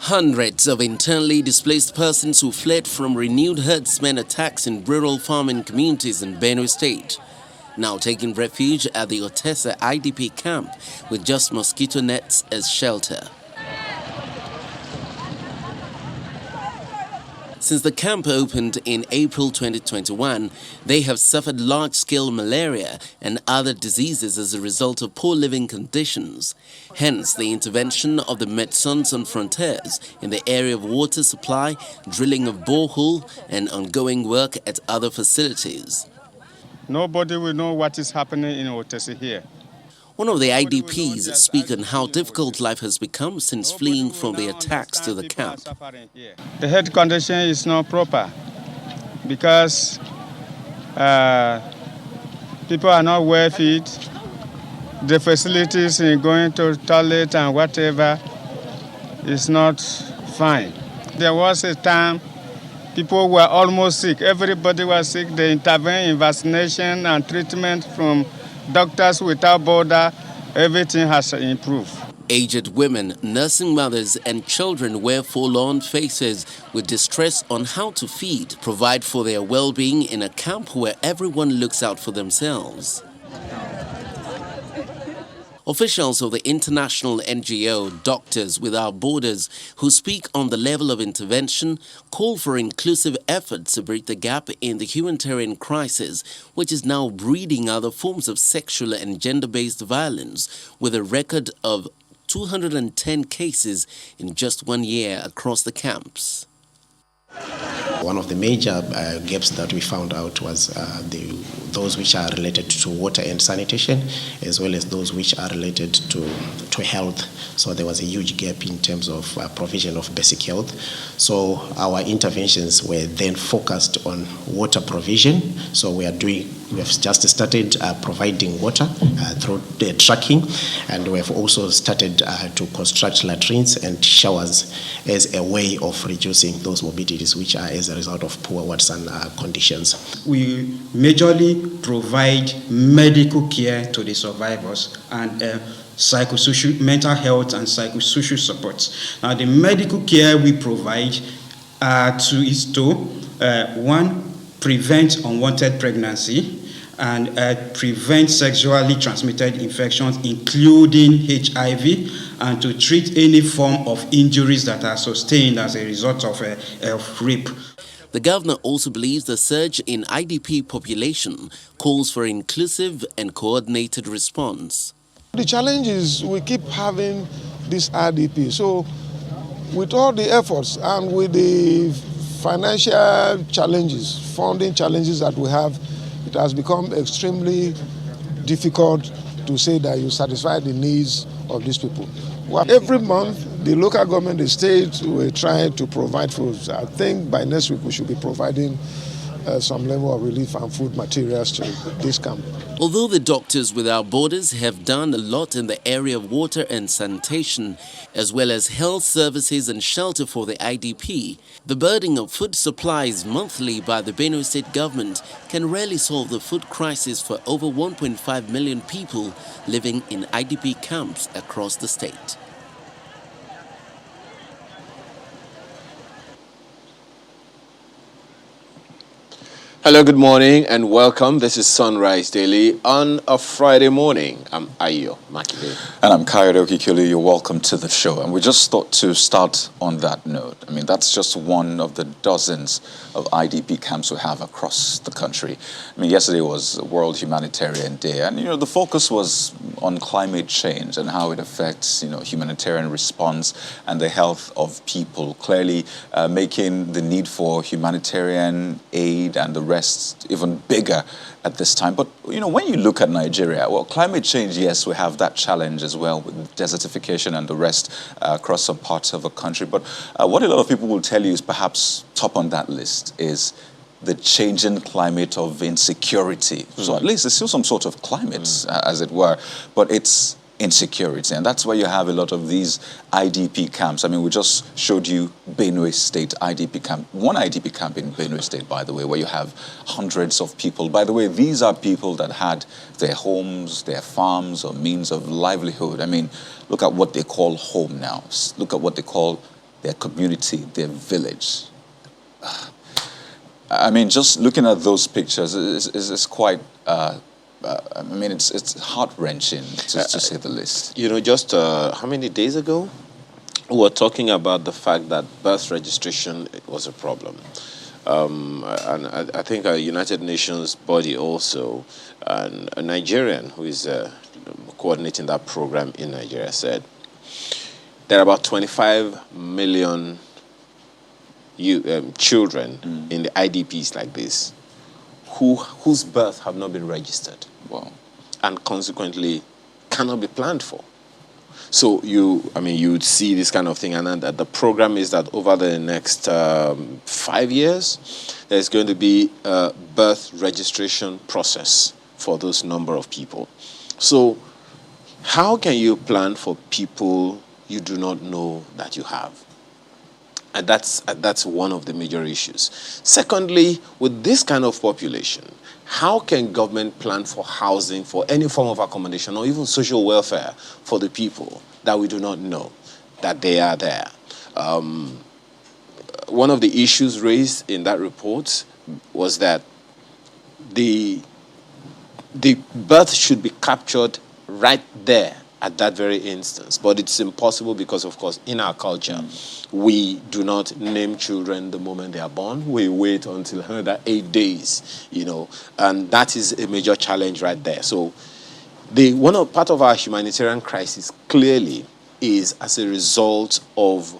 Hundreds of internally displaced persons who fled from renewed herdsmen attacks in rural farming communities in Benue State, now taking refuge at the Otesa IDP camp with just mosquito nets as shelter. Since the camp opened in April 2021, they have suffered large-scale malaria and other diseases as a result of poor living conditions. Hence, the intervention of the Médecins Sans Frontières in the area of water supply, drilling of borehole, and ongoing work at other facilities. Nobody will know what is happening in Otesa here. One of the IDPs speak on how difficult life has become since fleeing from the attacks to the camp. The health condition is not proper because people are not well fed. The facilities in going to toilet and whatever is not fine. There was a time people were almost sick. Everybody was sick. They intervened in vaccination and treatment from Doctors Without Borders. Everything has improved. Aged women, nursing mothers and children wear forlorn faces with distress on how to feed, provide for their well-being in a camp where everyone looks out for themselves. Officials of the international NGO Doctors Without Borders, who speak on the level of intervention, call for inclusive efforts to bridge the gap in the humanitarian crisis, which is now breeding other forms of sexual and gender-based violence, with a record of 210 cases in just 1 year across the camps. One of the major gaps that we found out was those which are related to water and sanitation, as well as those which are related to health. So there was a huge gap in terms of provision of basic health. So our interventions were then focused on water provision. So we have just started providing water through the tracking, and we have also started to construct latrines and showers as a way of reducing those morbidities which are as a result of poor water and conditions. We majorly provide medical care to the survivors and psychosocial, mental health and psychosocial support. Now, the medical care we provide is to one, prevent unwanted pregnancy, and prevent sexually transmitted infections, including HIV, and to treat any form of injuries that are sustained as a result of rape. The governor also believes the surge in IDP population calls for inclusive and coordinated response. The challenge is we keep having this IDP. So with all the efforts and with the financial challenges, funding challenges that we have, it has become extremely difficult to say that you satisfy the needs of these people. Well, every month, the local government, the state, will try to provide food. I think by next week we should be providing some level of relief and food materials to this camp. Although the Doctors Without Borders have done a lot in the area of water and sanitation, as well as health services and shelter for the IDP, the burden of food supplies monthly by the Benue State government can rarely solve the food crisis for over 1.5 million people living in IDP camps across the state. Hello, good morning and welcome. This is Sunrise Daily on a Friday morning. I'm Ayo Makile. And I'm Kayode Okikili. You're welcome to the show. And we just thought to start on that note. I mean, that's just one of the dozens of IDP camps we have across the country. I mean, yesterday was World Humanitarian Day. And, the focus was on climate change and how it affects, humanitarian response and the health of people. Clearly making the need for humanitarian aid and the rest even bigger at this time. But, when you look at Nigeria, well, climate change, yes, we have that challenge as well with desertification and the rest across some parts of the country. But what a lot of people will tell you is perhaps top on that list is the changing climate of insecurity. So at least there's still some sort of climate, as it were, but it's insecurity. And that's why you have a lot of these IDP camps. I mean, we just showed you Benue State IDP camp, one IDP camp in Benue State, by the way, where you have hundreds of people. By the way, these are people that had their homes, their farms, or means of livelihood. I mean, look at what they call home now. Look at what they call their community, their village. I mean, just looking at those pictures is quite, I mean, it's heart-wrenching, to say the least. You know, just how many days ago, we were talking about the fact that birth registration was a problem. And I think a United Nations body also, and a Nigerian who is coordinating that program in Nigeria, said there are about 25 million children in the IDPs like this whose birth have not been registered. Wow. And consequently cannot be planned for. So you would see this kind of thing, and then the program is that over the next 5 years, there's going to be a birth registration process for those number of people. So how can you plan for people you do not know that you have? And that's one of the major issues. Secondly, with this kind of population, how can government plan for housing, for any form of accommodation, or even social welfare for the people that we do not know that they are there? One of the issues raised in that report was that the birth should be captured right there at that very instance. But it's impossible because, of course, in our culture, we do not name children the moment they are born. We wait until another 8 days, and that is a major challenge right there. So part of our humanitarian crisis clearly is as a result of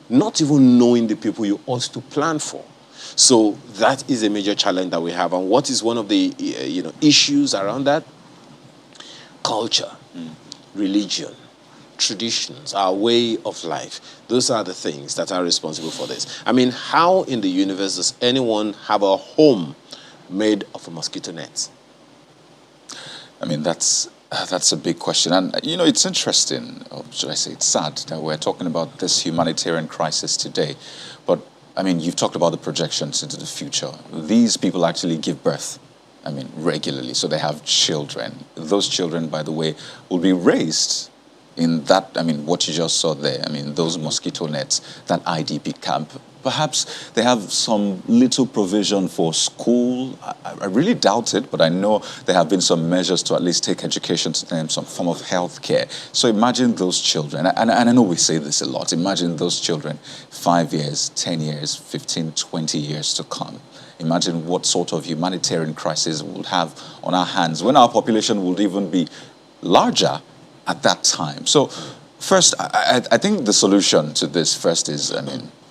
not even knowing the people you ought to plan for. So that is a major challenge that we have. And what is one of the issues around that? Culture. Religion, traditions, our way of life. Those are the things that are responsible for this. I mean, how in the universe does anyone have a home made of a mosquito net? I mean, that's a big question. And, it's interesting, or should I say it's sad, that we're talking about this humanitarian crisis today. But, I mean, you've talked about the projections into the future. These people actually give birth, regularly. So they have children. Those children, by the way, will be raised in that, what you just saw there. Those mosquito nets, that IDP camp. Perhaps they have some little provision for school. I really doubt it, but I know there have been some measures to at least take education to them, some form of health care. So imagine those children, and I know we say this a lot, imagine those children 5 years, 10 years, 15, 20 years to come. Imagine what sort of humanitarian crisis we'll have on our hands when our population would even be larger at that time. So first, I think the solution to this first is,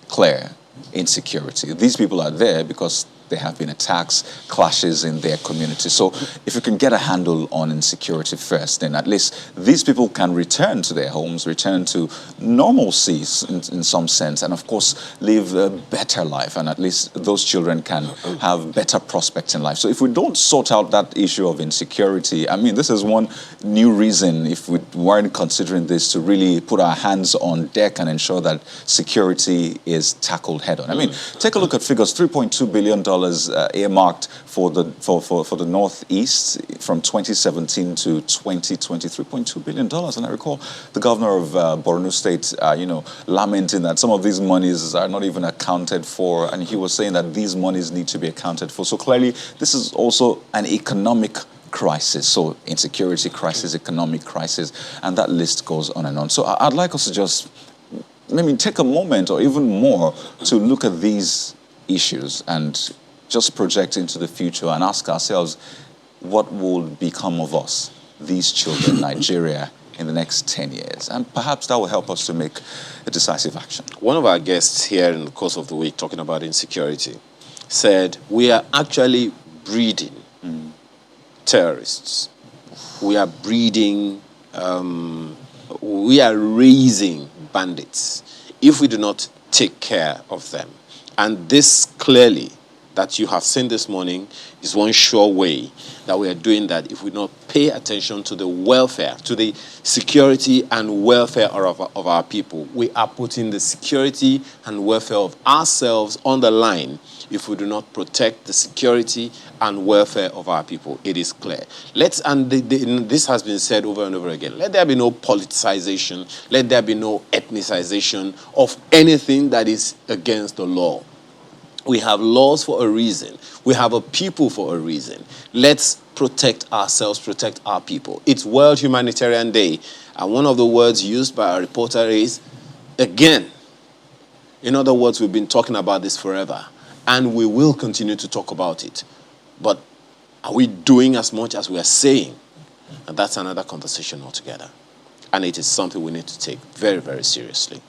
clear insecurity. These people are there because there have been attacks, clashes in their community. So if you can get a handle on insecurity first, then at least these people can return to their homes, return to normalcy in some sense, and of course live a better life, and at least those children can have better prospects in life. So if we don't sort out that issue of insecurity, this is one new reason, if we weren't considering this, to really put our hands on deck and ensure that security is tackled head on. Take a look at figures. $3.2 billion earmarked for the Northeast from 2017 to 2020, $3.2 billion. And I recall the governor of Borno State, lamenting that some of these monies are not even accounted for, and he was saying that these monies need to be accounted for. So clearly, this is also an economic crisis. So insecurity crisis, economic crisis, and that list goes on and on. So I'd like us to just take a moment or even more to look at these issues and just project into the future and ask ourselves, what will become of us, these children, Nigeria, in the next 10 years? And perhaps that will help us to make a decisive action. One of our guests here in the course of the week, talking about insecurity, said, we are actually breeding terrorists. We are breeding, we are raising bandits if we do not take care of them. And this clearly, that you have seen this morning is one sure way that we are doing that if we not pay attention to the welfare, to the security and welfare of our people. We are putting the security and welfare of ourselves on the line if we do not protect the security and welfare of our people. It is clear. This has been said over and over again. Let there be no politicization. Let there be no ethnicization of anything that is against the law. We have laws for a reason. We have a people for a reason. Let's protect ourselves, protect our people. It's World Humanitarian Day, and one of the words used by our reporter is, again. In other words, we've been talking about this forever, and we will continue to talk about it. But are we doing as much as we are saying? And that's another conversation altogether. And it is something we need to take very, very seriously.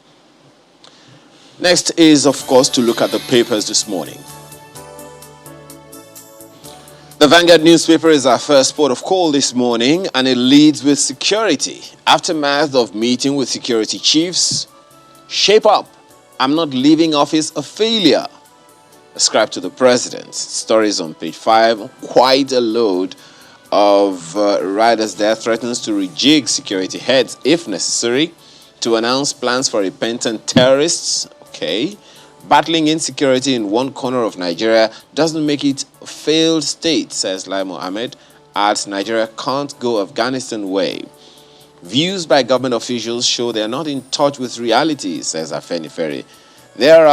Next is, of course, to look at the papers this morning. The Vanguard newspaper is our first port of call this morning, and it leads with security. Aftermath of meeting with security chiefs. Shape up. I'm not leaving office a failure. Ascribed to the president. Stories on page 5. Quite a load of riders there threatens to rejig security heads if necessary. To announce plans for repentant terrorists. Okay. Battling insecurity in one corner of Nigeria doesn't make it a failed state, says Lai Mohammed. Adds Nigeria can't go Afghanistan way. Views by government officials show they are not in touch with reality, says Afeni Ferry. There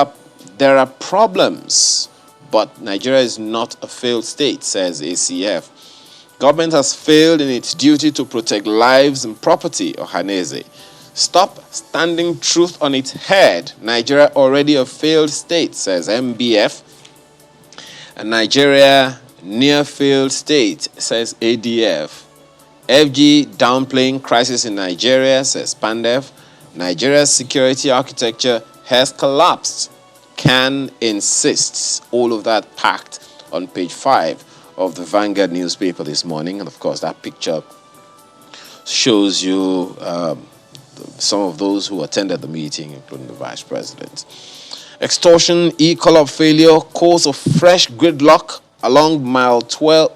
are problems, but Nigeria is not a failed state, says ACF. Government has failed in its duty to protect lives and property, Ohaneze. Stop standing truth on its head. Nigeria already a failed state, says MBF. And Nigeria near failed state, says ADF. FG downplaying crisis in Nigeria, says PANDEF. Nigeria's security architecture has collapsed. Can insists. All of that packed on page 5 of the Vanguard newspaper this morning. And of course, that picture shows you some of those who attended the meeting, including the vice president. Extortion, e-collab failure, cause of fresh gridlock along mile 2,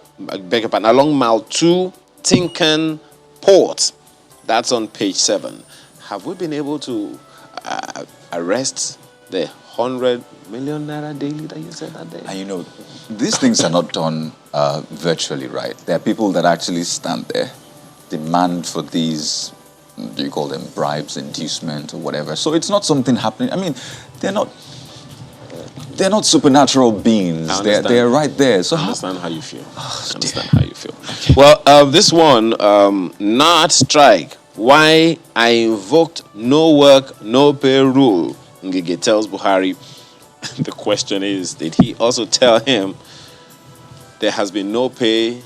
Tinkan Port. That's on page 7. Have we been able to arrest the 100 million naira daily that you said that day? And you know, these things are not done virtually, right? There are people that actually stand there, demand for these, do you call them bribes, inducement, or whatever. So it's not something happening. I mean, they're not supernatural beings. They're right there. So I understand how you feel. I understand how you feel. Okay. Well, this one, not strike. Why I invoked no work, no pay rule. Ngige tells Buhari. The question is, did he also tell him there has been no pay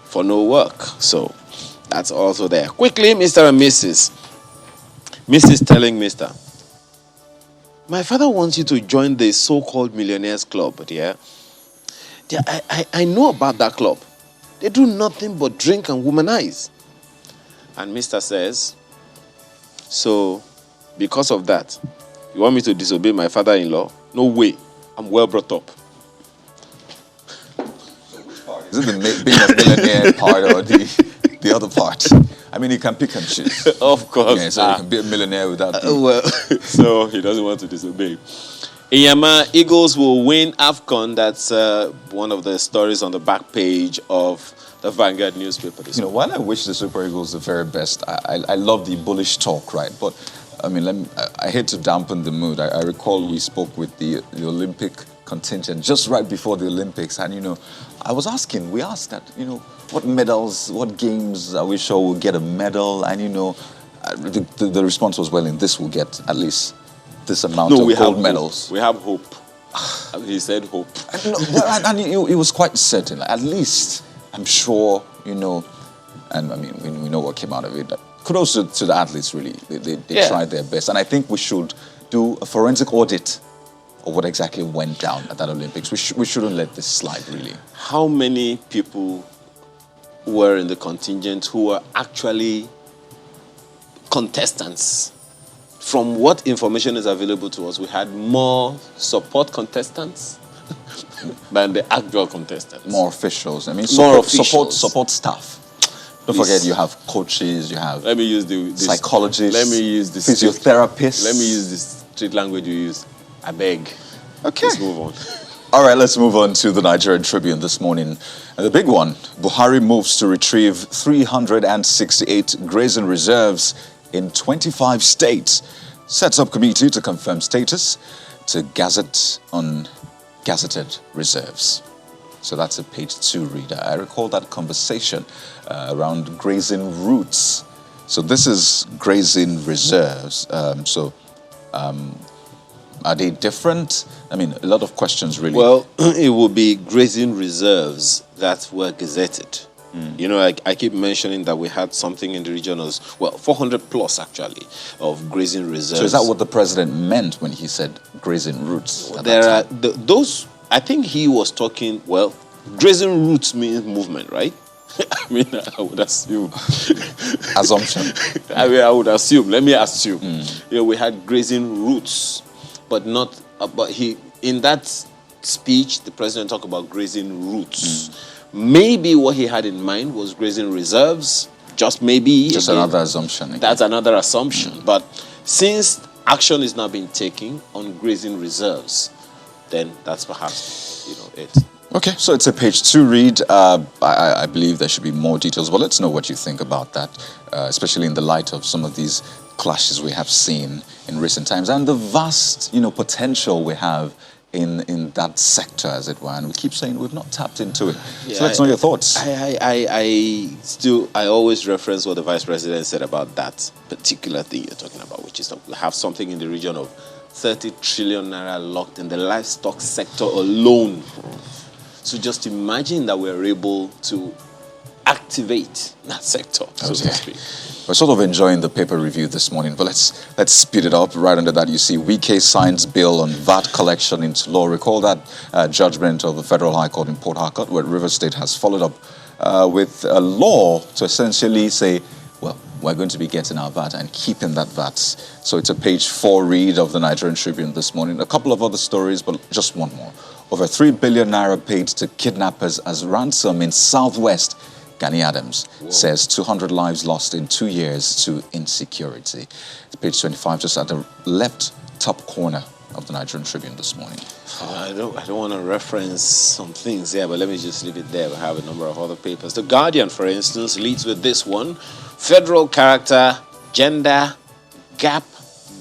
for no work? So that's also there. Quickly, Mr. and Mrs. Mrs. telling Mr. My father wants you to join the so-called Millionaires Club, dear. I know about that club. They do nothing but drink and womanize. And Mr. says, so because of that, you want me to disobey my father-in-law? No way. I'm well brought up. Is it the being a millionaire part or the other part? I mean, you can pick and choose. Of course. Yeah, so you can be a millionaire without well, so he doesn't want to disobey. Iyama, Eagles will win Afghan. That's one of the stories on the back page of the Vanguard newspaper. While I wish the Super Eagles the very best, I love the bullish talk, right? But I mean, I hate to dampen the mood. I recall we spoke with the Olympic contingent just right before the Olympics, and we asked that, what medals, what games are we sure we'll get a medal? And the response was, well, in this we'll get at least this amount of gold medals. We have hope. He said hope. And he was quite certain. At least, I'm sure, and I mean, we know what came out of it. Kudos to the athletes, really. They tried their best. And I think we should do a forensic audit of what exactly went down at that Olympics. We shouldn't let this slide, really. How many people were in the contingent who were actually contestants? From what information is available to us, we had more support contestants than the actual contestants. More officials. I mean, More support staff. Don't forget, you have coaches, you have Let me use the psychologists, let me use the physiotherapists. Let me use this street language you use. I beg. Okay. Let's move on. All right, let's move on to the Nigerian Tribune this morning. And the big one, Buhari moves to retrieve 368 grazing reserves in 25 states. Sets up committee to confirm status to gazette on gazetted reserves. So that's a page 2 reader. I recall that conversation around grazing routes. So this is grazing reserves. Are they different? I mean, a lot of questions really. Well, it will be grazing reserves that were gazetted. You know, I keep mentioning that we had something in the region of, 400 plus actually, of grazing reserves. So is that what the president meant when he said grazing routes? There are those, I think he was talking, grazing routes means movement, right? I mean, I would assume. Assumption. I would assume. Let me assume. You know, we had grazing routes, but not. But in that speech, the president talked about grazing routes. Maybe what he had in mind was grazing reserves. Just maybe. Just another assumption. Again. That's another assumption. But since action is now being taken on grazing reserves, then that's perhaps it. Okay, so it's a page 2 read. I believe there should be more details, but let's know what you think about that, especially in the light of some of these clashes we have seen in recent times and the vast, potential we have in that sector, as it were. And we keep saying we've not tapped into it. Yeah, so let's know your thoughts. I always reference what the vice president said about that particular thing you're talking about, which is that we have something in the region of 30 trillion naira locked in the livestock sector alone. So just imagine that we're able to activate that sector, so to speak. We're sort of enjoying the paper review this morning, but let's speed it up. Right under that, you see Wike signs bill on VAT collection into law. Recall that judgment of the Federal High Court in Port Harcourt, where Rivers State has followed up with a law to essentially say, well, we're going to be getting our VAT and keeping that VAT. So it's a page 4 read of the Nigerian Tribune this morning. A couple of other stories, but just one more. Over 3 billion naira paid to kidnappers as ransom in Southwest. Gani Adams says 200 lives lost in 2 years to insecurity. It's page 25, just at the left top corner of the Nigerian Tribune this morning. I don't want to reference some things here, but let me just leave it there. We have a number of other papers. The Guardian, for instance, leads with this one. Federal character, gender, gap,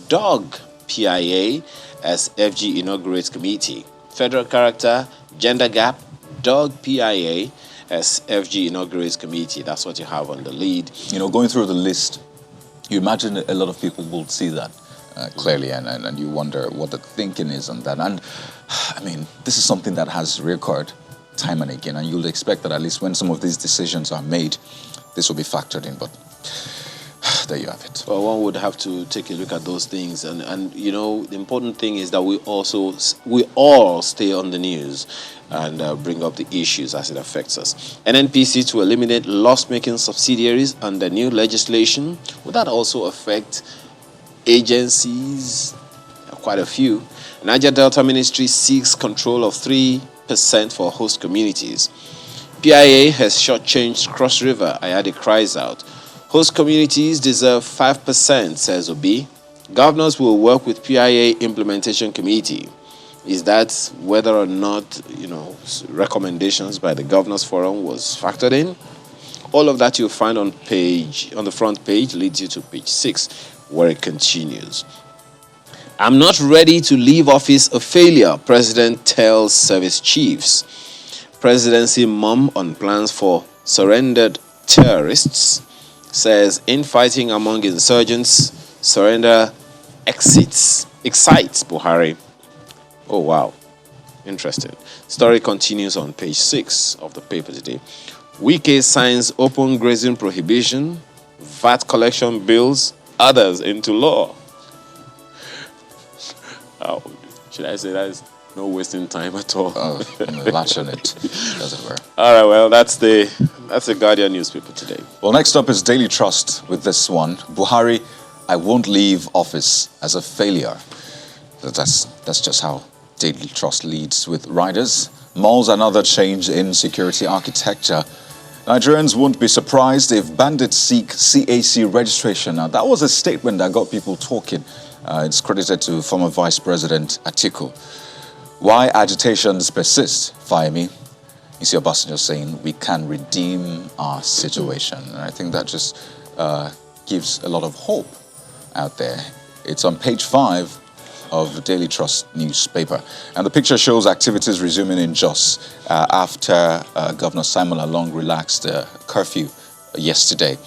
dog, PIA, as FG inaugurates committee. Federal character, gender gap, dog, PIA, as FG inaugurates committee. That's what you have on the lead. Going through the list, you imagine a lot of people will see that clearly, and you wonder what the thinking is on that. And I mean, this is something that has reoccurred time and again, and you'll expect that at least when some of these decisions are made, this will be factored in. But there you have it. Well, one would have to take a look at those things, and the important thing is that we all stay on the news and bring up the issues as it affects us. NNPC to eliminate loss-making subsidiaries under new legislation. Would that also affect agencies? Quite a few. Niger Delta Ministry seeks control of 3% for host communities. PIA has shortchanged Cross River. Ayade cries out. Host communities deserve 5%, says Obi. Governors will work with PIA Implementation Committee. Is that whether or not, recommendations by the Governors Forum was factored in? All of that you'll find on the front page, leads you to page 6, where it continues. I'm not ready to leave office a failure, President tells service chiefs. Presidency mum on plans for surrendered terrorists. Says infighting among insurgents, surrender excites Buhari. Oh, wow. Interesting. Story continues on page 6 of the paper today. Wike signs open grazing prohibition, VAT collection bills, others into law. Oh, should I say that is no wasting time at all? Latch on it, as it were. All right, well, that's the Guardian newspaper today. Well, next up is Daily Trust with this one. Buhari, I won't leave office as a failure. That's just how Daily Trust leads with riders. Malls, another change in security architecture. Nigerians won't be surprised if bandits seek CAC registration. Now, that was a statement that got people talking. It's credited to former Vice President Atiku. Why agitations persist, Fayemi? You see Obasanjo saying we can redeem our situation. And I think that just gives a lot of hope out there. It's on page 5 of the Daily Trust newspaper. And the picture shows activities resuming in Jos after Governor Simon Lalong relaxed curfew yesterday.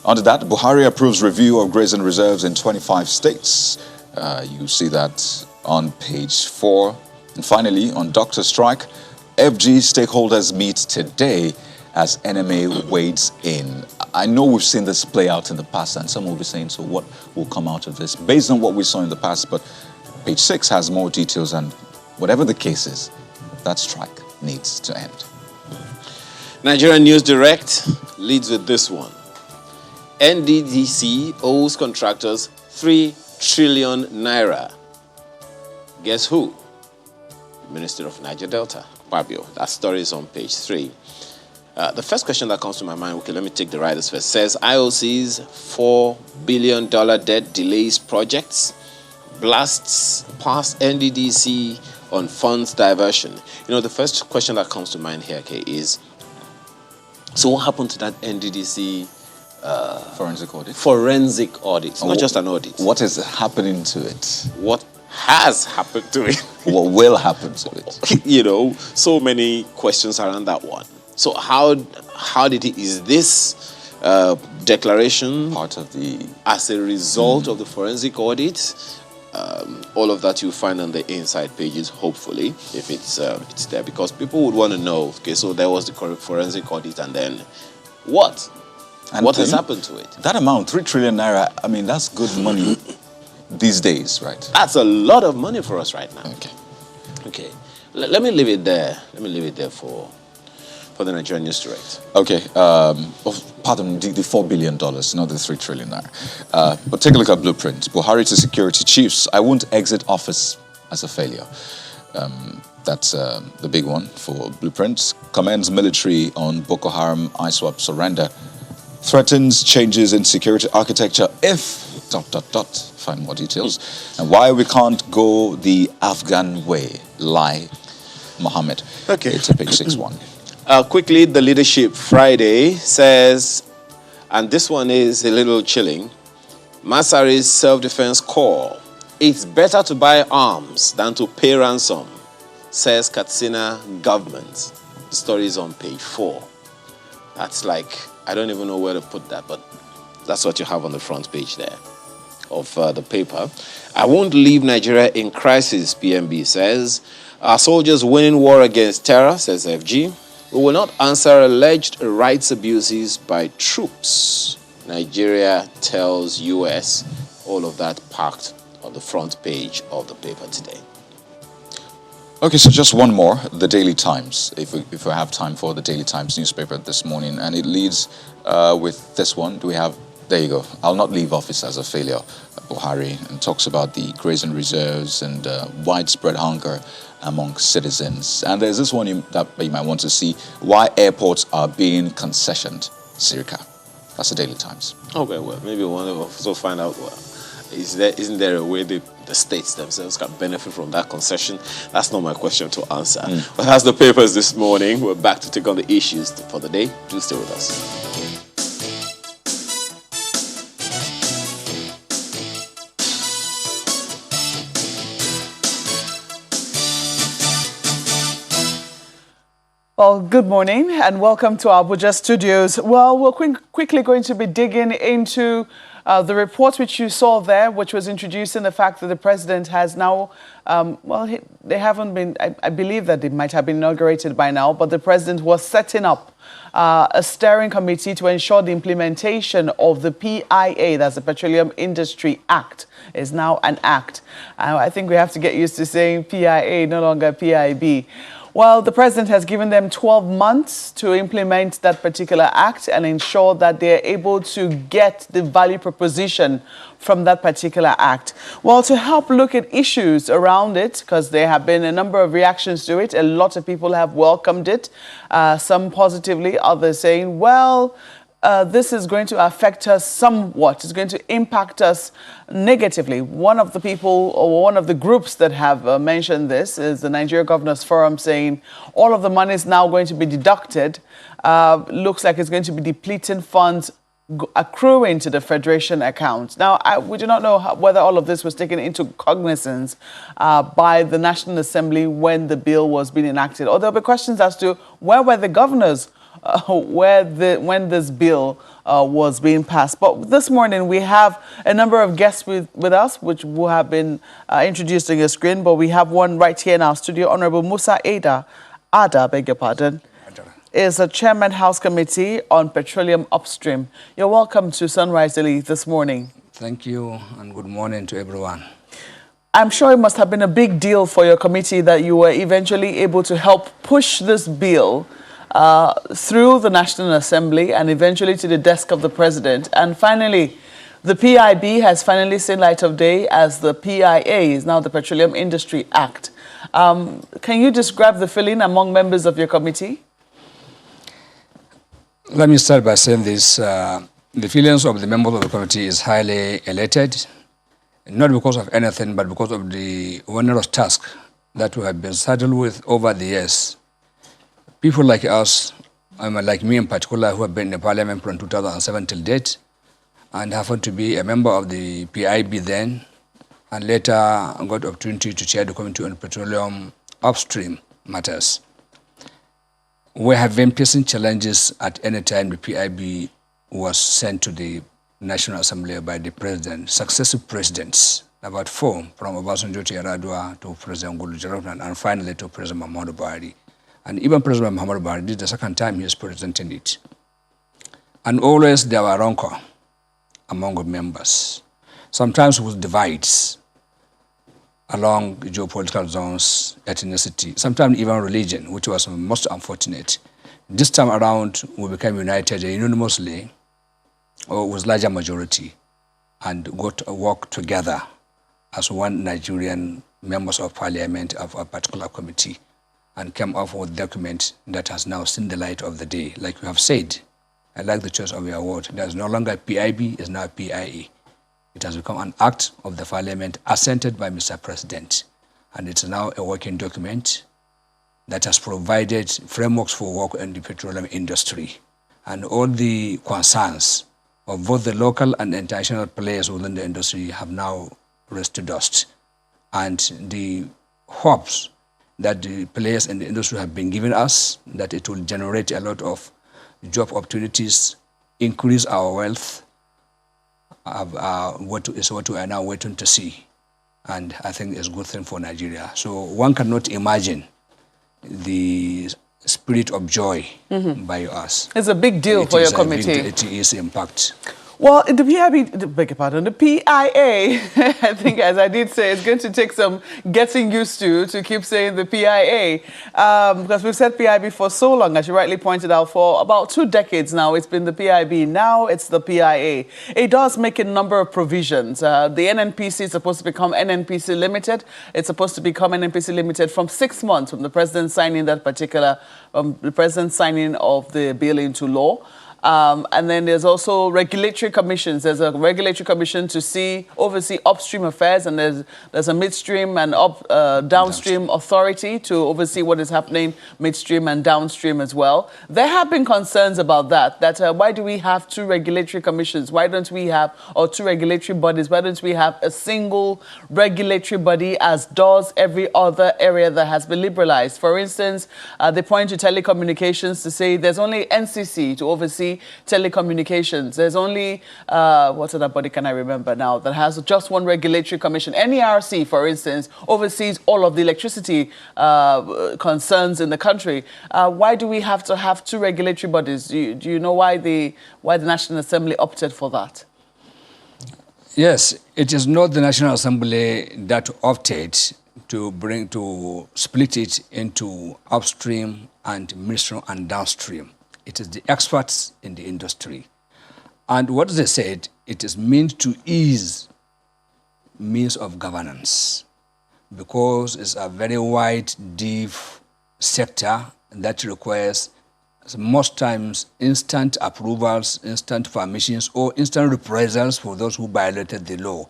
Under that, Buhari approves review of grazing reserves in 25 states. You see that on page 4. And finally, on doctor strike, FG stakeholders meet today as NMA wades in. I know we've seen this play out in the past, and some will be saying, so what will come out of this? Based on what we saw in the past, but page 6 has more details, and whatever the case is, that strike needs to end. Nigerian News Direct leads with this one. NDDC owes contractors 3 trillion naira. Guess who? Minister of Niger Delta, Babio. That story is on page 3. The first question that comes to my mind, okay, let me take the riders first, says IOC's $4 billion debt delays projects, blasts past NDDC on funds diversion. You know, the first question that comes to mind here, okay, is, so what happened to that NDDC Forensic audit? Forensic audit, not just an audit. What is happening to it? What has happened to it? What will happen to it? You know, so many questions around that one. So how did it, is this declaration Part of the... as a result of the forensic audit? All of that you'll find on the inside pages, hopefully, if it's there, because people would want to know, okay, so there was the forensic audit, and then what? And what has happened to it? That amount, 3 trillion naira, I mean, that's good money these days, right? That's a lot of money for us right now. Okay. Okay. Let me leave it there. Let me leave it there for the Nigerian News Direct. Okay. Pardon, the $4 billion, not the 3 trillion naira. But take a look at blueprint. Buhari to security chiefs. I won't exit office as a failure. That's the big one for blueprints. Commends military on Boko Haram ISWAP surrender. Threatens changes in security architecture if... ... Find more details. And why we can't go the Afghan way. Lie, Mohammed. Okay. It's a page 6-1. Quickly, the Leadership Friday says, and this one is a little chilling, Masari's self-defense call. It's better to buy arms than to pay ransom, says Katsina government. The story is on page 4. That's like, I don't even know where to put that, but that's what you have on the front page there of the paper. I won't leave Nigeria in crisis, PMB says. Our soldiers winning war against terror, says FG. We will not answer alleged rights abuses by troops. Nigeria tells US. All of that packed on the front page of the paper today. Okay, so just one more, the Daily Times, if we have time for the Daily Times newspaper this morning. And it leads with this one. Do we have... There you go. I'll not leave office as a failure, Buhari, and talks about the grazing reserves and widespread hunger among citizens. And there's this one that you might want to see, why airports are being concessioned, Sirika. That's the Daily Times. Okay, well, maybe one of us will find out, well, isn't there a way the states themselves can benefit from that concession? That's not my question to answer. But that's the papers this morning. We're back to take on the issues for the day. Do stay with us. Well, good morning and welcome to our Abuja studios. Well, we're quickly going to be digging into the report which you saw there, which was introducing the fact that the president has now, they haven't been, I believe that they might have been inaugurated by now, but the president was setting up a steering committee to ensure the implementation of the PIA, that's the Petroleum Industry Act, is now an act. I think we have to get used to saying PIA, no longer PIB. Well, the president has given them 12 months to implement that particular act and ensure that they're able to get the value proposition from that particular act. Well, to help look at issues around it, because there have been a number of reactions to it, a lot of people have welcomed it, some positively, others saying, well, this is going to affect us somewhat. It's going to impact us negatively. One of the people or one of the groups that have mentioned this is the Nigeria Governors Forum, saying all of the money is now going to be deducted. Looks like it's going to be depleting funds accruing to the Federation account. Now, we do not know whether all of this was taken into cognizance by the National Assembly when the bill was being enacted. Or there'll be questions as to where were the governors when this bill was being passed. But this morning we have a number of guests with us, which will have been introduced on your screen. But we have one right here in our studio. Honorable Musa Ada, beg your pardon, is a chairman House Committee on Petroleum Upstream. You're welcome to Sunrise Daily this morning. Thank you and good morning to everyone. I'm sure it must have been a big deal for your committee that you were eventually able to help push this bill through the National Assembly and eventually to the desk of the president. And finally, the PIB has finally seen light of day as the PIA is now the Petroleum Industry Act. Can you describe the feeling among members of your committee? Let me start by saying this. The feelings of the members of the committee is highly elated, not because of anything, but because of the onerous task that we have been saddled with over the years. People like us, like me in particular, who have been in the parliament from 2007 till date, and happened to be a member of the PIB then, and later got the opportunity to chair the Committee on Petroleum Upstream Matters. We have been facing challenges at any time the PIB was sent to the National Assembly by the president, successive presidents, about 4, from Obasanjo to Yar'Adua to President Goodluck, and finally to President Muhammadu Buhari. And even President Muhammadu Buhari, this is the second time he is presenting it. And always there were rancor among the members. Sometimes with divides along geopolitical zones, ethnicity, sometimes even religion, which was most unfortunate. This time around, we became united unanimously, or with larger majority, and got to work together as one Nigerian members of parliament of a particular committee, and came up with a document that has now seen the light of the day. Like you have said, I like the choice of your word. There's no longer PIB, it's now PIA. It has become an act of the parliament assented by Mr. President. And it's now a working document that has provided frameworks for work in the petroleum industry. And all the concerns of both the local and international players within the industry have now raised to dust. And the hopes that the players in the industry have been giving us, that it will generate a lot of job opportunities, increase our wealth, is what we are now waiting to see. And I think it's a good thing for Nigeria. So one cannot imagine the spirit of joy by us. It's a big deal for your committee. It is impact. Well, the PIB, beg your pardon, the PIA, I think, as I did say, it's going to take some getting used to keep saying the PIA, because we've said PIB for so long, as you rightly pointed out, for about 2 decades now, it's been the PIB. Now it's the PIA. It does make a number of provisions. The NNPC is supposed to become NNPC Limited. It's supposed to become NNPC Limited from 6 months from the president signing that particular, the president signing of the bill into law. And then there's also regulatory commissions. There's a regulatory commission to oversee upstream affairs, and there's a midstream and downstream authority to oversee what is happening midstream and downstream as well. There have been concerns about that why do we have 2 regulatory commissions? Why don't we have, or 2 regulatory bodies? Why don't we have a single regulatory body as does every other area that has been liberalized? For instance, they point to telecommunications to say there's only NCC to oversee telecommunications. There's only, what other body can I remember now that has just one regulatory commission? NERC, for instance, oversees all of the electricity concerns in the country. Why do we have to have 2 regulatory bodies? Do you know why the National Assembly opted for that? Yes, it is not the National Assembly that opted to split it into upstream and midstream and downstream. It is the experts in the industry. And what they said, it is meant to ease means of governance, because it's a very wide, deep sector that requires most times instant approvals, instant permissions, or instant reprisals for those who violated the law.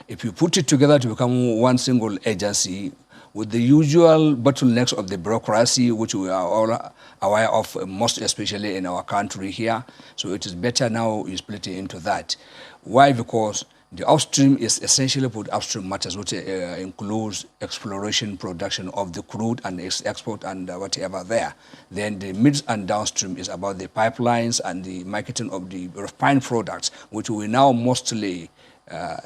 If you put it together to become one single agency with the usual bottlenecks of the bureaucracy, which we are all aware of, most especially in our country here, so it is better now you split it into that. Why? Because the upstream is essentially for the upstream matters, which includes exploration, production of the crude and export and whatever there. Then the mid and downstream is about the pipelines and the marketing of the refined products, which we now mostly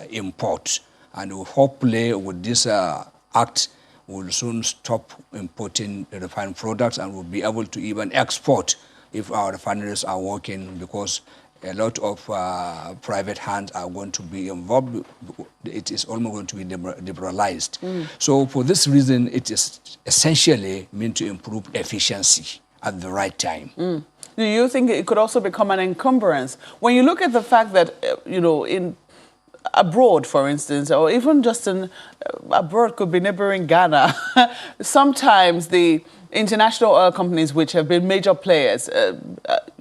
import. And we hopefully with this act, we'll soon stop importing the refined products and we'll be able to even export if our refineries are working, because a lot of private hands are going to be involved. It is almost going to be liberalized. So for this reason, it is essentially meant to improve efficiency at the right time. Do you think it could also become an encumbrance? When you look at the fact that, in abroad, for instance, or even just abroad, could be neighboring Ghana, sometimes the international oil companies, which have been major players,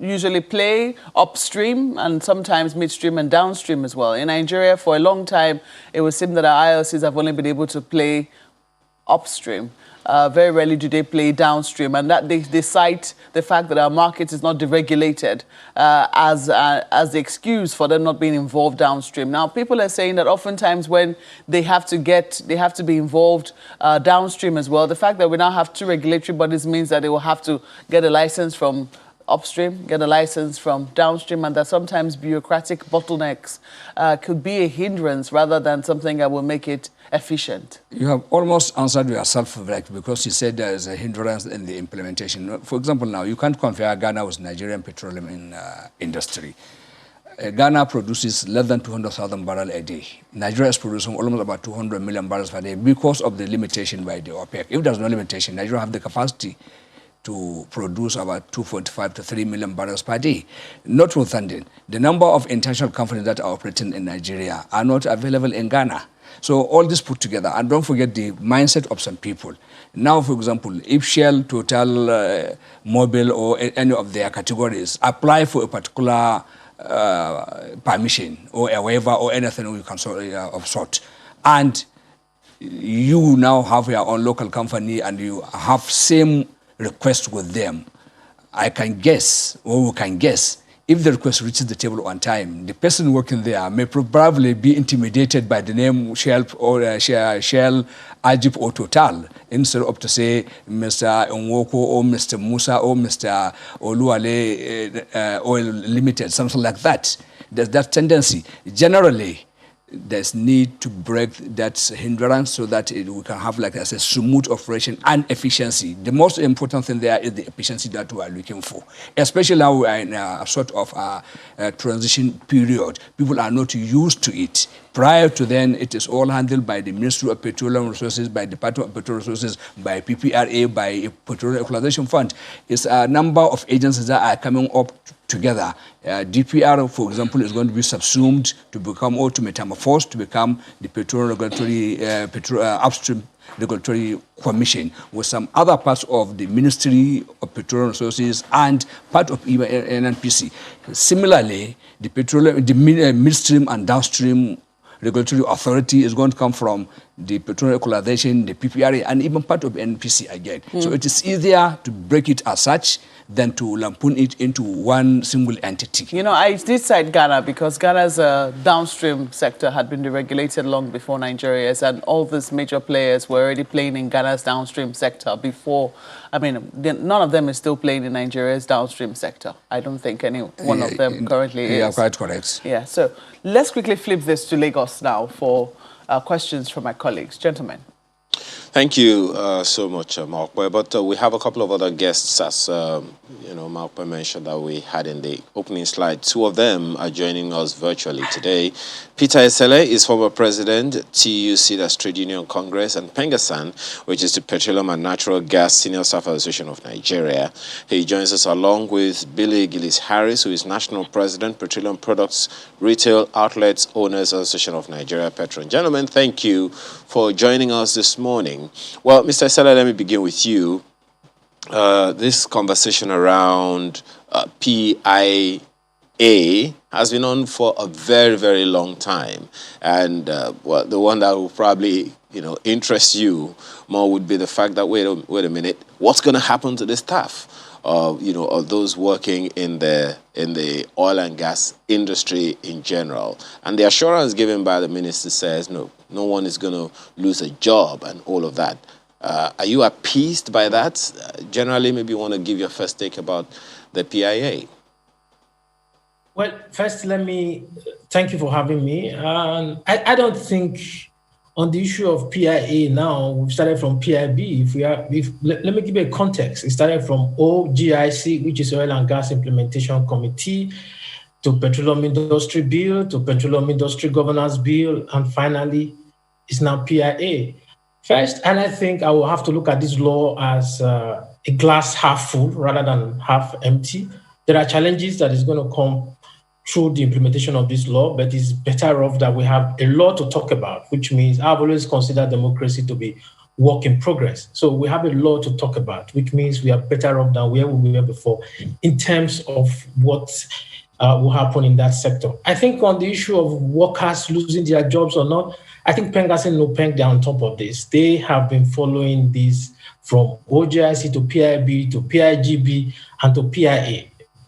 usually play upstream and sometimes midstream and downstream as well. In Nigeria, for a long time, it would seem that our IOCs have only been able to play upstream. Very rarely do they play downstream, and that they cite the fact that our market is not deregulated as the excuse for them not being involved downstream. Now, people are saying that oftentimes when they have to be involved downstream as well, the fact that we now have two regulatory bodies means that they will have to get a license from upstream, get a license from downstream, and that sometimes bureaucratic bottlenecks could be a hindrance rather than something that will make it efficient. You have almost answered yourself, because you said there is a hindrance in the implementation. For example, now you can't compare Ghana with Nigerian petroleum industry. Ghana produces less than 200,000 barrels a day. Nigeria is producing almost about 200 million barrels per day because of the limitation by the OPEC. If there's no limitation, Nigeria have the capacity to produce about 2.5 to 3 million barrels per day. Notwithstanding, the number of international companies that are operating in Nigeria are not available in Ghana. So all this put together, and don't forget the mindset of some people. Now, for example, if Shell, Total, Mobil, or any of their categories apply for a particular permission or a waiver or anything of sort, and you now have your own local company and you have same request with them, I can guess, or we can guess, if the request reaches the table on time, the person working there may probably be intimidated by the name Shell or Shell, Ajib or Total, instead of to say Mr. Nwoko or Mr. Musa or Mr. Oluwale Oil Limited, something like that. There's that tendency. Generally, there's need to break that hindrance so that we can have, like I said, smooth operation and efficiency. The most important thing there is the efficiency that we are looking for. Especially now we are in a sort of a transition period. People are not used to it. Prior to then, it is all handled by the Ministry of Petroleum Resources, by the Department of Petroleum Resources, by PPRA, by Petroleum Equalization Fund. It's a number of agencies that are coming up together. DPR, for example, is going to be subsumed to become, or to metamorphose to become the Petroleum Regulatory Upstream Regulatory Commission, with some other parts of the Ministry of Petroleum Resources and part of even NNPC. Similarly, the midstream and downstream regulatory authority is going to come from the Petroleum Equalization, the PPRA, and even part of NPC again. So it is easier to break it as such than to lampoon it into one single entity. I did cite Ghana because Ghana's downstream sector had been deregulated long before Nigeria's, and all these major players were already playing in Ghana's downstream sector before. I mean, none of them is still playing in Nigeria's downstream sector. I don't think any one of them currently is. Yeah, quite correct. Yeah, so let's quickly flip this to Lagos now for questions from my colleagues. Gentlemen. Thank you so much, Mark. But we have a couple of other guests, as Mark mentioned that we had in the opening slide. Two of them are joining us virtually today. Peter Esele is former president, TUC, that's Trade Union Congress, and Pengasan, which is the Petroleum and Natural Gas Senior Staff Association of Nigeria. He joins us along with Billy Gillis-Harris, who is national president, Petroleum Products Retail Outlets Owners Association of Nigeria, Petron. Gentlemen, thank you for joining us this morning. Well, Mr. Esele, let me begin with you. This conversation around PIA has been on for a very, very long time. And the one that will probably, interest you more would be the fact that, wait a minute, what's going to happen to the staff of those working in the oil and gas industry in general? And the assurance given by the minister says, no one is going to lose a job and all of that. Are you appeased by that? Generally, maybe you want to give your first take about the PIA. Well, first, let me thank you for having me. I don't think on the issue of PIA now, we've started from PIB. Let me give you a context. It started from OGIC, which is Oil and Gas Implementation Committee, to Petroleum Industry Bill, to Petroleum Industry Governance Bill, and finally, it's now PIA. First, and I think I will have to look at this law as a glass half full rather than half empty. There are challenges that is going to come through the implementation of this law, but it's better off that we have a law to talk about, which means I've always considered democracy to be work in progress. So we have a law to talk about, which means we are better off than where we were before in terms of what will happen in that sector. I think on the issue of workers losing their jobs or not, I think Pengas and Nupeng, they're on top of this. They have been following this from OGIC to PIB to PIGB and to PIA.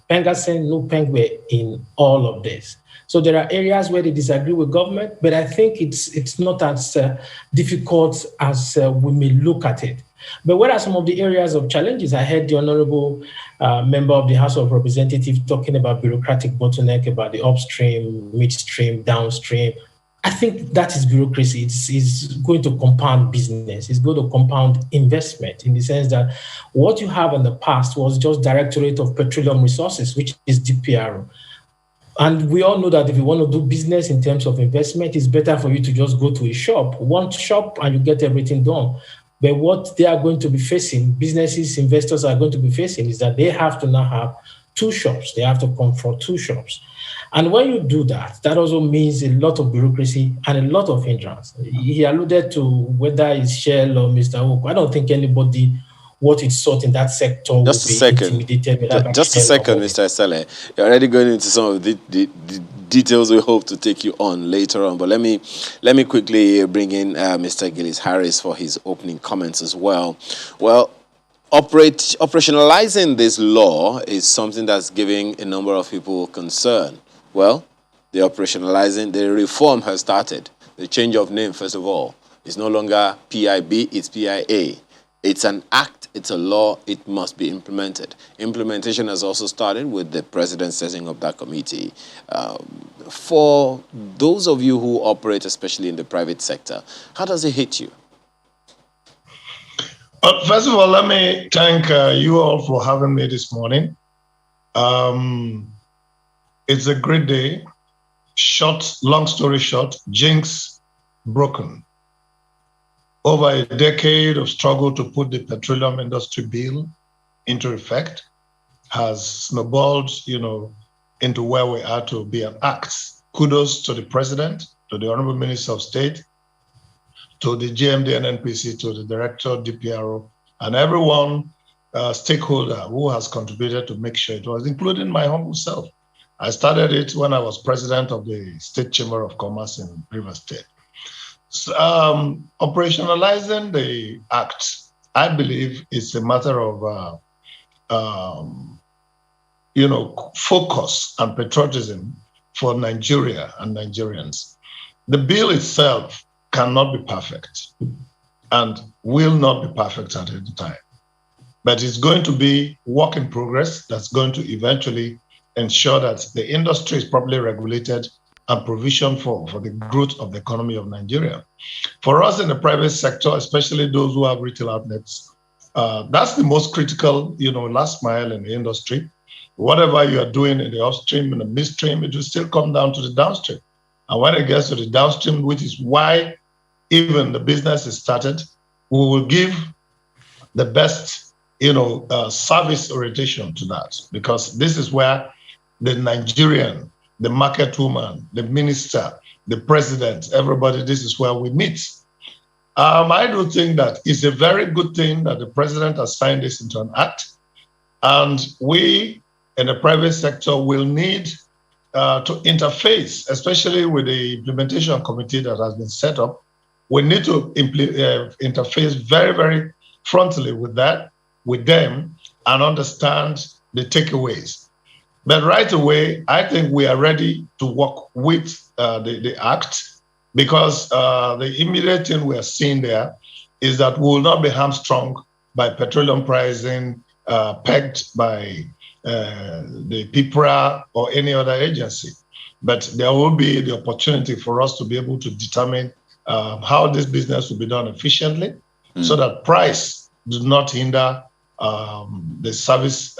Pengas and Nupeng were in all of this. So there are areas where they disagree with government, but I think it's not as difficult as we may look at it. But what are some of the areas of challenges? I heard the honorable member of the House of Representatives talking about bureaucratic bottleneck, about the upstream, midstream, downstream. I think that is bureaucracy. It's going to compound business. It's going to compound investment in the sense that what you have in the past was just Directorate of Petroleum Resources, which is DPRO. And we all know that if you want to do business in terms of investment, it's better for you to just go to a shop, one shop, and you get everything done. But what they are going to be facing, businesses, investors are going to be facing, is that they have to now have two shops. They have to confront two shops. And when you do that, that also means a lot of bureaucracy and a lot of hindrance. He alluded to whether it's Shell or Mr. Oko. I don't think anybody what it sought in that sector just a second. Just a second, Mr. Esele. You're already going into some of the details we hope to take you on later on. But let me quickly bring in Mr. Gillis-Harris for his opening comments as well. Well, operationalizing this law is something that's giving a number of people concern. Well, the reform has started. The change of name, first of all, is no longer PIB, it's PIA. It's an act, it's a law, it must be implemented. Implementation has also started with the president setting up that committee. For those of you who operate, especially in the private sector, how does it hit you? First of all, let me thank you all for having me this morning. It's a great day. Long story short, jinx broken. Over a decade of struggle to put the Petroleum Industry Bill into effect has snowballed, into where we are to be an act. Kudos to the President, to the Honorable Minister of State, to the GMD and NPC, to the Director, DPRO, and everyone, stakeholder who has contributed to make sure it was, including my humble self. I started it when I was president of the State Chamber of Commerce in Rivers State. So, operationalizing the act, I believe, is a matter of, focus and patriotism for Nigeria and Nigerians. The bill itself cannot be perfect and will not be perfect at any time. But it's going to be work in progress that's going to eventually ensure that the industry is properly regulated and provision for the growth of the economy of Nigeria. For us in the private sector, especially those who have retail outlets, that's the most critical, last mile in the industry. Whatever you are doing in the upstream and the midstream, it will still come down to the downstream. And when it gets to the downstream, which is why even the business is started, we will give the best, service orientation to that, because this is where the Nigerian, the market woman, the minister, the president, everybody, this is where we meet. I do think that it's a very good thing that the president has signed this into an act, and we in the private sector will need to interface, especially with the implementation committee that has been set up. We need to interface very, very frontally with them, and understand the takeaways. But right away, I think we are ready to work with the act, because the immediate thing we are seeing there is that we will not be hamstrung by petroleum pricing pegged by the PIPRA or any other agency. But there will be the opportunity for us to be able to determine how this business will be done efficiently, so that price does not hinder the service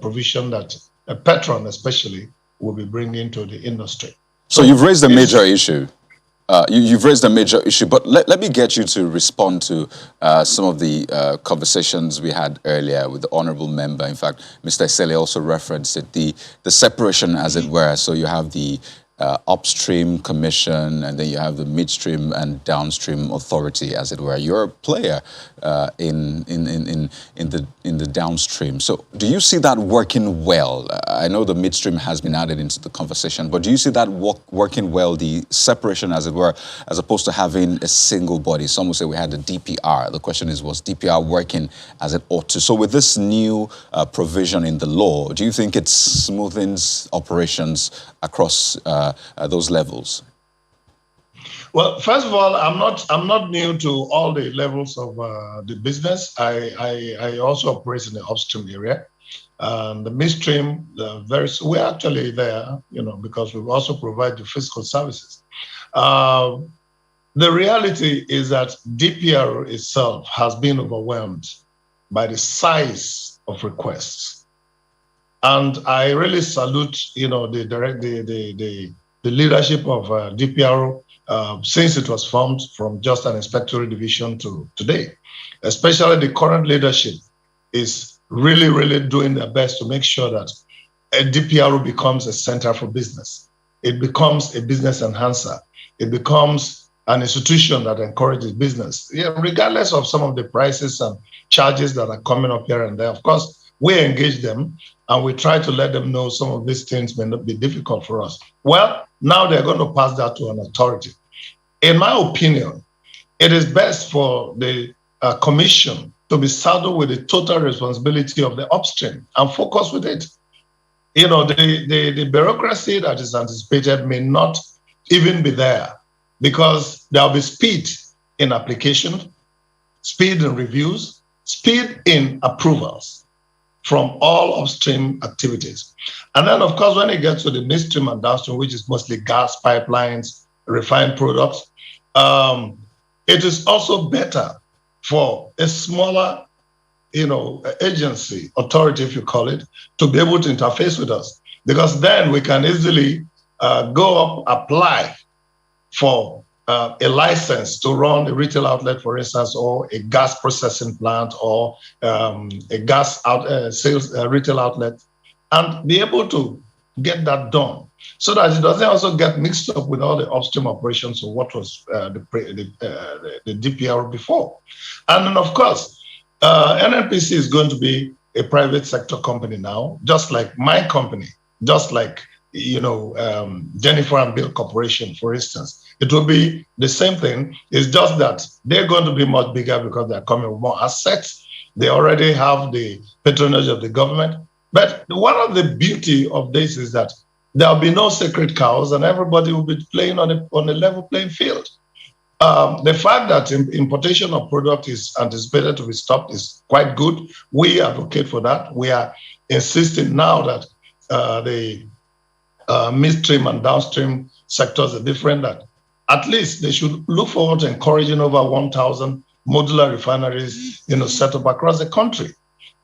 provision that a patron especially will be bringing to the industry. So you've raised a major issue. You've raised a major issue, but let me get you to respond to some of the conversations we had earlier with the honorable member. In fact, Mr. Esele also referenced it, the separation, as it were. So you have the upstream commission, and then you have the midstream and downstream authority, as it were. You're a player in the downstream. So do you see that working well? I know the midstream has been added into the conversation, but do you see that working well, the separation, as it were, as opposed to having a single body? Some would say we had the DPR. The question is, was DPR working as it ought to? So with this new provision in the law, do you think it smoothens operations across those levels? Well, first of all, I'm not new to all the levels of the business. I also operate in the upstream area. The midstream, we're actually there, because we also provide the fiscal services. The reality is that DPR itself has been overwhelmed by the size of requests. And I really salute, the leadership of DPR since it was formed from just an inspectorate division to today. Especially the current leadership is really, really doing their best to make sure that a DPR becomes a center for business. It becomes a business enhancer. It becomes an institution that encourages business, regardless of some of the prices and charges that are coming up here and there. Of course, we engage them and we try to let them know some of these things may not be difficult for us. Well, now they're going to pass that to an authority. In my opinion, it is best for the commission to be saddled with the total responsibility of the upstream and focus with it. The bureaucracy that is anticipated may not even be there, because there'll be speed in application, speed in reviews, speed in approvals from all upstream activities. And then, of course, when it gets to the midstream and downstream, which is mostly gas pipelines, refined products, it is also better for a smaller, agency, authority, if you call it, to be able to interface with us, because then we can easily go up, apply for a license to run a retail outlet, for instance, or a gas processing plant, or a gas sales retail outlet, and be able to get that done, so that it doesn't also get mixed up with all the upstream operations of what was the DPR before. And then, of course, NNPC is going to be a private sector company now, just like my company, just like Jennifer and Bill Corporation, for instance. It will be the same thing. It's just that they're going to be much bigger because they're coming with more assets. They already have the patronage of the government. But one of the beauty of this is that there'll be no sacred cows, and everybody will be playing on a level playing field. The fact that importation of product is anticipated to be stopped is quite good. We advocate for that. We are insisting now that the midstream and downstream sectors are different, that at least they should look forward to encouraging over 1,000 modular refineries, set up across the country.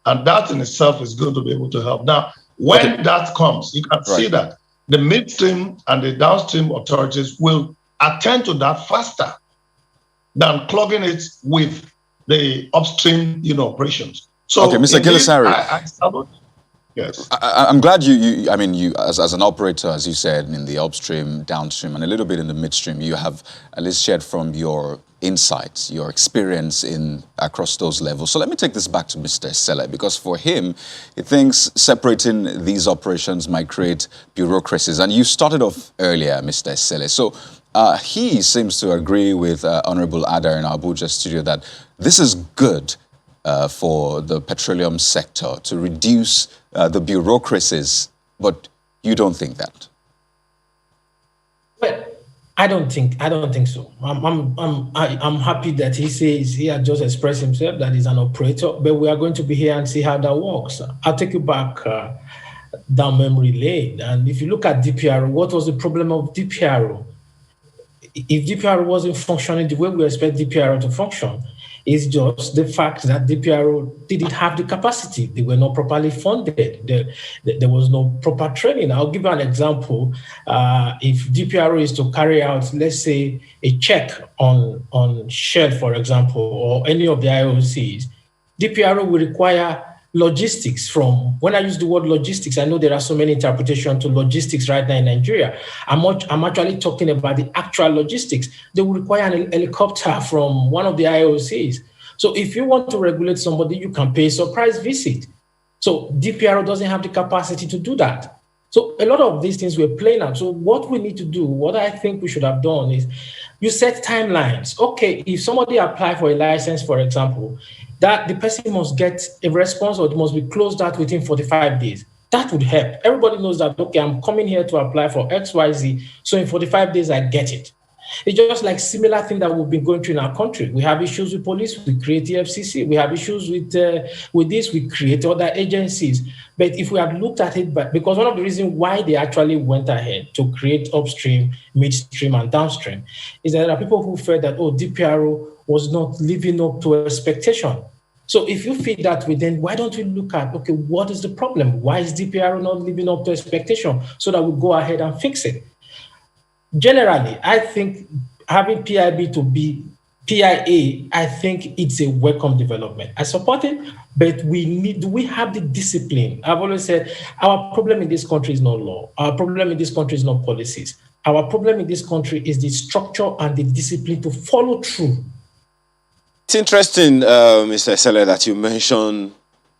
And that in itself is going to be able to help. Now, when that comes, you can see that the midstream and the downstream authorities will attend to that faster than clogging it with the upstream, operations. So, okay, Mr. Gilisari, I salute. Yes. I'm glad you as an operator, as you said, in the upstream, downstream, and a little bit in the midstream, you have at least shared from your insights, your experience across those levels. So let me take this back to Mr. Esele, because for him, he thinks separating these operations might create bureaucracies. And you started off earlier, Mr. Esele. So he seems to agree with Honorable Ada in our Abuja studio that this is good for the petroleum sector to reduce the bureaucracies, but you don't think that? Well, I don't think so. I'm happy that he says he has just expressed himself that he's an operator, but we are going to be here and see how that works. I'll take you back down memory lane, and if you look at DPRO, what was the problem of DPRO? If DPRO wasn't functioning the way we expect DPRO to function, it's just the fact that DPRO didn't have the capacity. They were not properly funded. There was no proper training. I'll give you an example. If DPRO is to carry out, let's say, a check on Shell, for example, or any of the IOCs, DPRO will require logistics from, when I use the word logistics, I know there are so many interpretations to logistics right now in Nigeria. I'm actually talking about the actual logistics. They will require an helicopter from one of the IOCs. So if you want to regulate somebody, you can pay a surprise visit. So DPRO doesn't have the capacity to do that. So a lot of these things were playing out. So what we need to do, what I think we should have done is, you set timelines. Okay, if somebody apply for a license, for example, that the person must get a response or it must be closed out within 45 days. That would help. Everybody knows that, okay, I'm coming here to apply for XYZ, so in 45 days, I get it. It's just like similar thing that we've been going through in our country. We have issues with police, we create the FCC. We have issues with this, we create other agencies. But if we had looked at it, because one of the reasons why they actually went ahead to create upstream, midstream, and downstream is that there are people who felt that, DPRO was not living up to expectation. So if you feel that way, then why don't we look at, okay, what is the problem? Why is DPRO not living up to expectation, so that we go ahead and fix it? Generally, I think having PIB to be PIA, I think it's a welcome development. I support it, but we have the discipline. I've always said our problem in this country is not law. Our problem in this country is not policies. Our problem in this country is the structure and the discipline to follow through. It's interesting, Mr. Esele, that you mention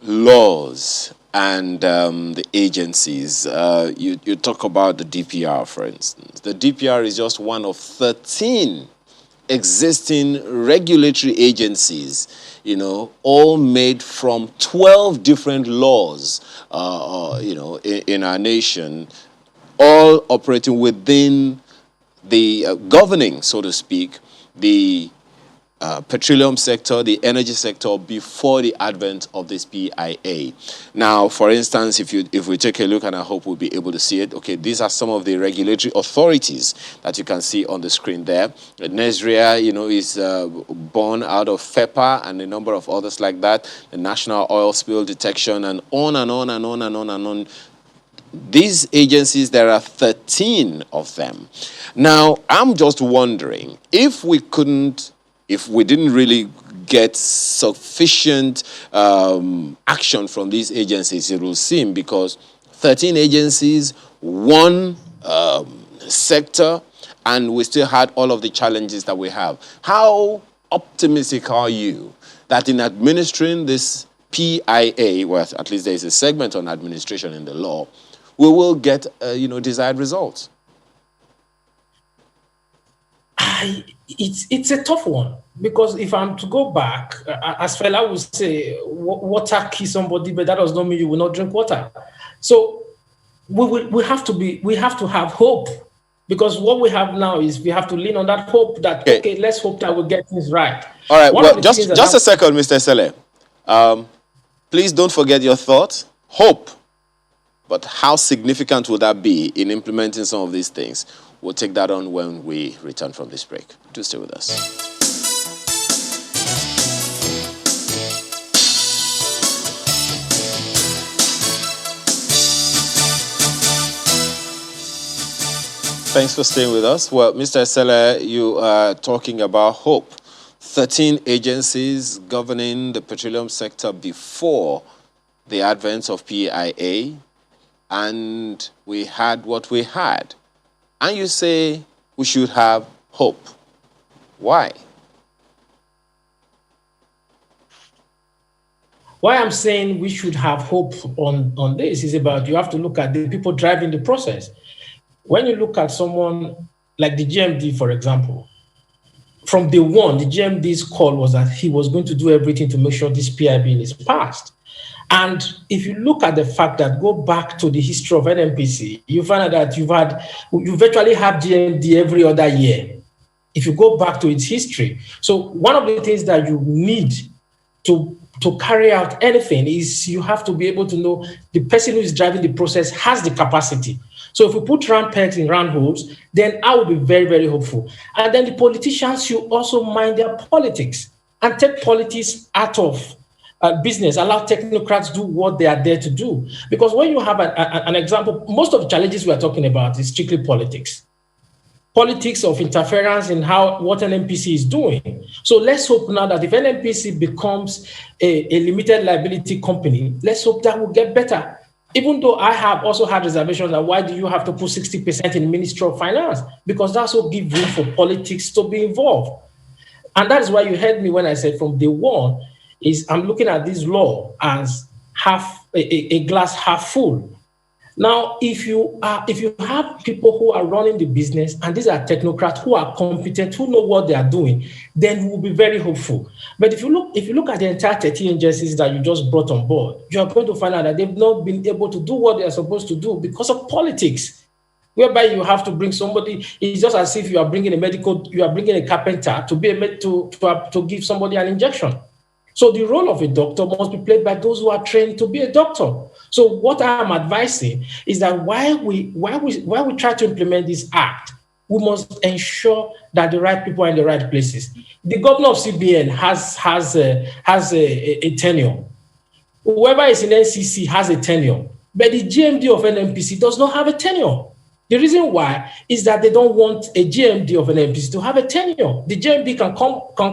laws and the agencies. You talk about the DPR, for instance. The DPR is just one of 13 existing regulatory agencies, all made from 12 different laws, in our nation, all operating within the governing, so to speak, the petroleum sector, the energy sector, before the advent of this PIA. Now, for instance, if we take a look, and I hope we'll be able to see it, okay, these are some of the regulatory authorities that you can see on the screen there. Nesria, is born out of FEPA and a number of others like that, the National Oil Spill Detection, and on and on and on and on and on. These agencies, there are 13 of them. Now, I'm just wondering, if we didn't really get sufficient action from these agencies, it will seem, because 13 agencies, one sector, and we still had all of the challenges that we have. How optimistic are you that in administering this PIA, well, at least there is a segment on administration in the law, we will get, desired results? It's a tough one, because if I'm to go back, as Fela would say, water kills somebody, but that does not mean you will not drink water. So we have to have hope, because what we have now is we have to lean on that hope that, okay, let's hope that we'll get things right. All right, well, just a second, Mr. Esele. Please don't forget your thought. Hope. But how significant will that be in implementing some of these things? We'll take that on when we return from this break. Do stay with us. Thanks for staying with us. Well, Mr. Esele, you are talking about hope. 13 agencies governing the petroleum sector before the advent of PIA, and we had what we had. And you say we should have hope. Why? Why I'm saying we should have hope on this is about you have to look at the people driving the process. When you look at someone like the GMD, for example, from day one, the GMD's call was that he was going to do everything to make sure this PI bill is passed. And if you look at the fact that go back to the history of NNPC, you find out that you virtually have GMD every other year. If you go back to its history. So one of the things that you need to carry out anything is you have to be able to know the person who is driving the process has the capacity. So if we put round pegs in round holes, then I will be very, very hopeful. And then the politicians should also mind their politics and take politics out of business, allow technocrats do what they are there to do. Because when you have an example, most of the challenges we are talking about is strictly politics. Politics of interference in what an NPC is doing. So let's hope now that if an NPC becomes a limited liability company, let's hope that will get better. Even though I have also had reservations that why do you have to put 60% in Ministry of Finance? Because that's what gives room for politics to be involved. And that is why you heard me when I said from day one, is I'm looking at this law as half a glass half full. Now, if you have people who are running the business, and these are technocrats who are competent, who know what they are doing, then we'll be very hopeful. But if you look at the entire 13 agencies that you just brought on board, you are going to find out that they've not been able to do what they are supposed to do because of politics, whereby you have to bring somebody. It's just as if you are bringing a carpenter to give somebody an injection. So the role of a doctor must be played by those who are trained to be a doctor. So what I am advising is that while we try to implement this act, we must ensure that the right people are in the right places. The governor of CBN has a tenure. Whoever is in NCC has a tenure, but the GMD of NNPC does not have a tenure. The reason why is that they don't want a GMD of an NPC to have a tenure. The GMD can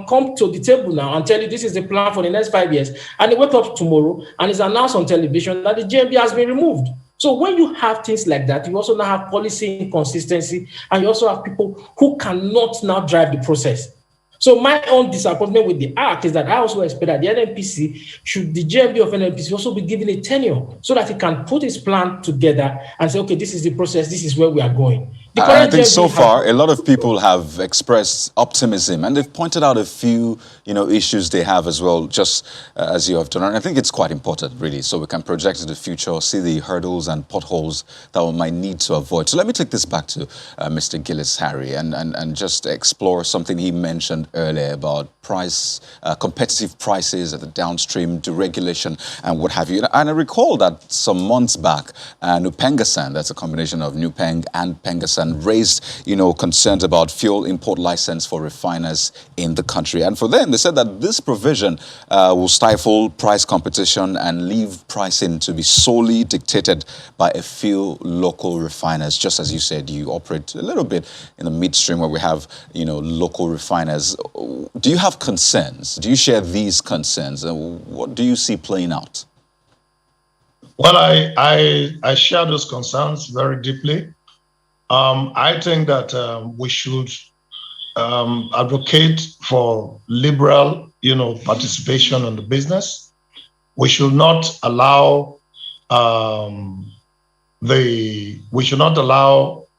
come to the table now and tell you this is the plan for the next 5 years, and they wake up tomorrow and it's announced on television that the GMD has been removed. So when you have things like that, you also now have policy inconsistency, and you also have people who cannot now drive the process. So my own disappointment with the act is that I also expect that the the GMB of NNPC also be given a tenure so that he can put his plan together and say, okay, this is the process, this is where we are going. I think so far, a lot of people have expressed optimism, and they've pointed out a few, issues they have as well, just as you have done. And I think it's quite important, really, so we can project to the future, see the hurdles and potholes that we might need to avoid. So let me take this back to Mr. Gillis Harry and just explore something he mentioned earlier about competitive prices at the downstream, deregulation, and what have you. And I recall that some months back, Nupengasan, that's a combination of Nupeng and Pengasan, raised, concerns about fuel import license for refiners in the country. And for them, they said that this provision will stifle price competition and leave pricing to be solely dictated by a few local refiners. Just as you said, you operate a little bit in the midstream where we have, local refiners. Do you have concerns? Do you share these concerns? What do you see playing out? Well, I share those concerns very deeply. I think that we should advocate for liberal, participation in the business. We should not allow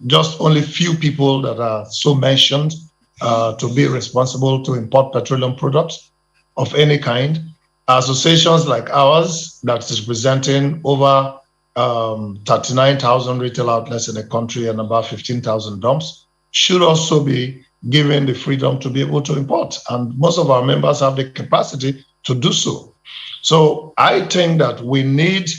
just only few people that are so mentioned to be responsible to import petroleum products of any kind. Associations like ours that is representing over 39,000 retail outlets in the country and about 15,000 dumps should also be given the freedom to be able to import. And most of our members have the capacity to do so. So I think that we need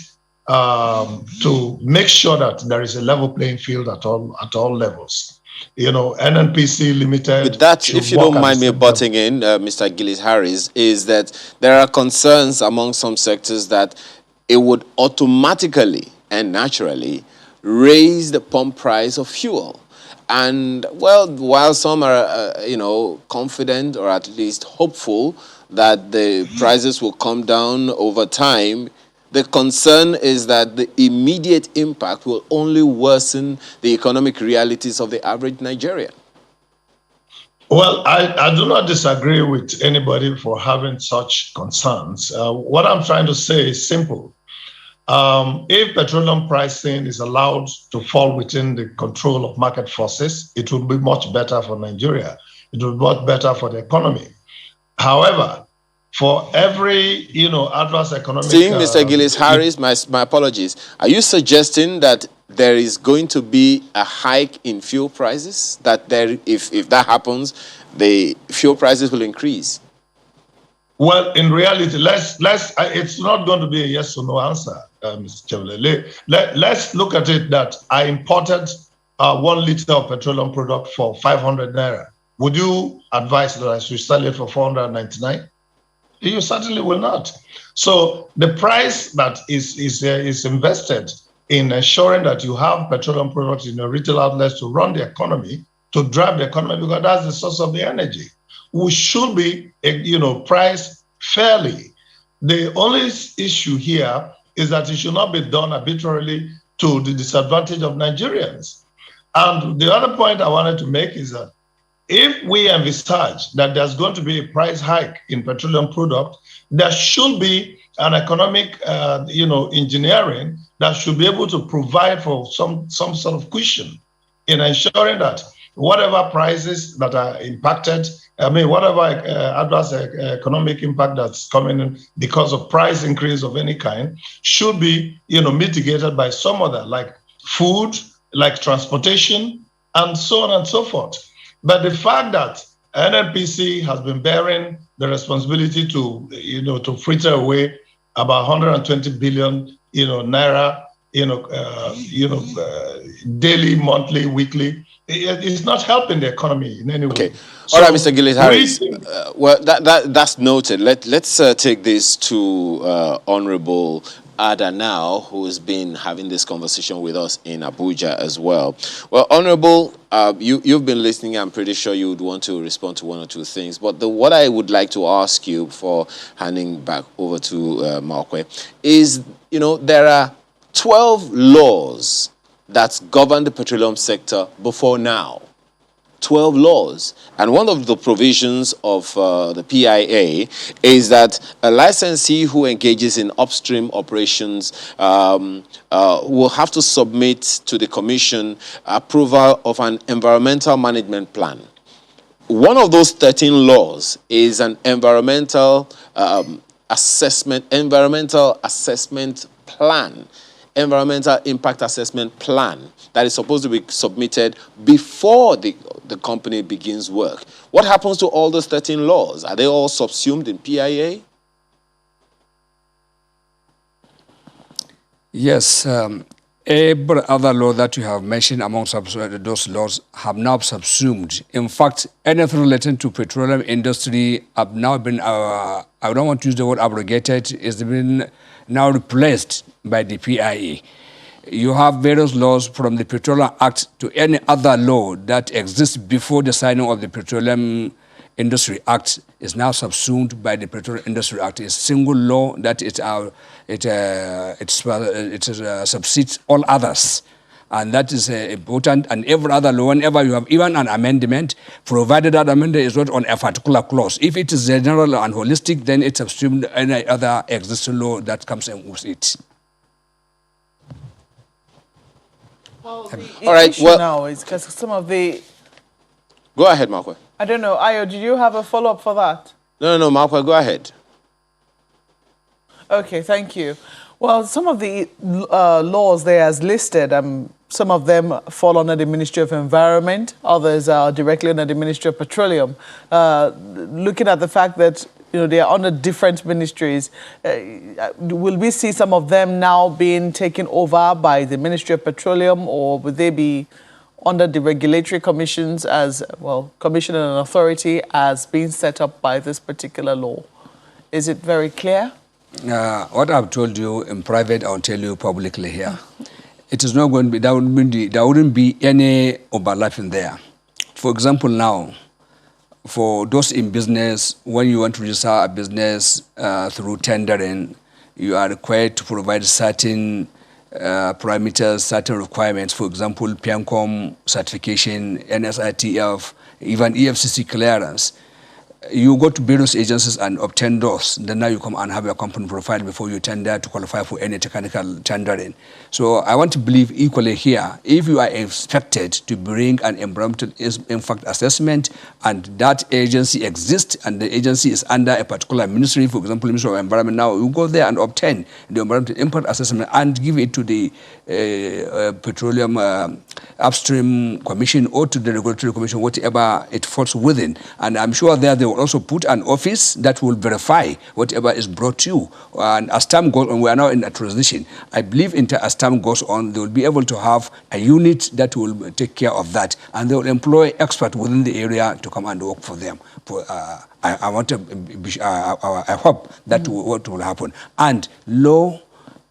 to make sure that there is a level playing field at all levels. You know, NNPC Limited. With that, if you don't mind me butting in, Mr. Gillis-Harris, is that there are concerns among some sectors that it would automatically and naturally raise the pump price of fuel. And, well, while some are, confident or at least hopeful that the prices will come down over time, the concern is that the immediate impact will only worsen the economic realities of the average Nigerian. Well, I do not disagree with anybody for having such concerns. What I'm trying to say is simple. If petroleum pricing is allowed to fall within the control of market forces, it will be much better for Nigeria. It will be much better for the economy. However, for every, adverse economic... Mr. Gillis-Harris, my apologies. Are you suggesting that there is going to be a hike in fuel prices? That if that happens, the fuel prices will increase? Well, in reality, it's not going to be a yes or no answer, Mr. Chevrolet. Let's look at it that I imported 1 liter of petroleum product for 500 naira. Would you advise that I should sell it for 499? You certainly will not. So the price that is invested in ensuring that you have petroleum products in your retail outlets to run the economy, to drive the economy, because that's the source of the energy. We should be, priced fairly. The only issue here is that it should not be done arbitrarily to the disadvantage of Nigerians. And the other point I wanted to make is that if we envisage that there's going to be a price hike in petroleum product, there should be an economic, engineering that should be able to provide for some sort of cushion in ensuring that whatever prices that are impacted, whatever adverse economic impact that's coming in because of price increase of any kind should be, mitigated by some other, like food, like transportation, and so on and so forth. But the fact that NNPC has been bearing the responsibility to fritter away about 120 billion, naira, daily, monthly, weekly, it's not helping the economy in any way. Okay. So, all right, Mr. Gillis-Harris. Well, that's noted. Let's take this to Honorable Ada now, who's been having this conversation with us in Abuja as well. Well, Honorable, you've been listening. I'm pretty sure you would want to respond to one or two things. But what I would like to ask you before handing back over to Markwe is, there are 12 laws that govern the petroleum sector before now. 12 laws. And one of the provisions of the PIA is that a licensee who engages in upstream operations will have to submit to the commission approval of an environmental management plan. One of those 13 laws is an environmental assessment plan. Environmental impact assessment plan that is supposed to be submitted before the company begins work. What happens to all those 13 laws? Are they all subsumed in PIA? Yes. Every other law that you have mentioned amongst those laws have now subsumed. In fact, anything related to petroleum industry have now been, I don't want to use the word abrogated, it's been now replaced by the PIA. You have various laws from the Petroleum Act to any other law that exists before the signing of the Petroleum Industry Act is now subsumed by the Petroleum Industry Act. It's a single law that it subsumes all others. And that is important. And every other law, whenever you have even an amendment, provided that amendment is not on a particular clause. If it is general and holistic, then it's subsumed any other existing law that comes in with it. Well, all right. Well, now is because some of the... Go ahead, Markwe. I don't know. Ayo, did you have a follow-up for that? No, Markwe, go ahead. Okay, thank you. Well, some of the laws there as listed, some of them fall under the Ministry of Environment, others are directly under the Ministry of Petroleum. Looking at the fact that they are under different ministries. Will we see some of them now being taken over by the Ministry of Petroleum, or will they be under the regulatory commissions as, well, commission and authority as being set up by this particular law? Is it very clear? What I've told you in private, I'll tell you publicly here. It is not going to be, there wouldn't be any overlap in there. For example, now, for those in business, when you want to register a business through tendering, you are required to provide certain parameters, certain requirements. For example, PMCOM certification, NSITF, even EFCC clearance. You go to various agencies and obtain those. Then now you come and have your company profile before you tender to qualify for any technical tendering. So I want to believe equally here, if you are expected to bring an environmental impact assessment and that agency exists and the agency is under a particular ministry, for example, Ministry of Environment, now you go there and obtain the environmental impact assessment and give it to the Petroleum Upstream Commission or to the Regulatory Commission, whatever it falls within. And I'm sure there they will also put an office that will verify whatever is brought to you. And as time goes on, we are now in a transition. I believe as time goes on, they will be able to have a unit that will take care of that, and they will employ experts within the area to come and work for them. I hope that what will happen. And law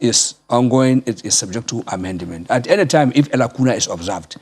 is ongoing, it is subject to amendment. At any time, if a lacuna is observed,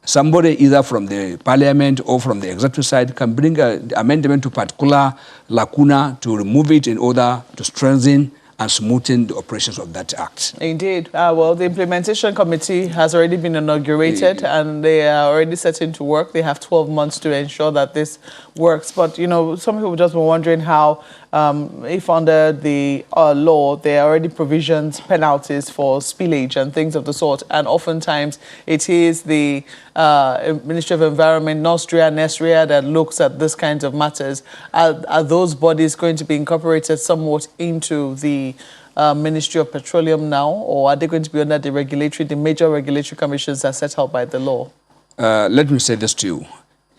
somebody either from the parliament or from the executive side can bring an amendment to particular lacuna to remove it in order to strengthen and smoothen the operations of that act. Indeed. Well, the implementation committee has already been inaugurated and they are already set into work. They have 12 months to ensure that this works. But, some people just were wondering how, if under the law, there are already provisions, penalties for spillage and things of the sort. And oftentimes it is the Ministry of Environment, NESRIA that looks at this kinds of matters. Are those bodies going to be incorporated somewhat into the Ministry of Petroleum now, or are they going to be under the major regulatory commissions as set out by the law? Let me say this to you.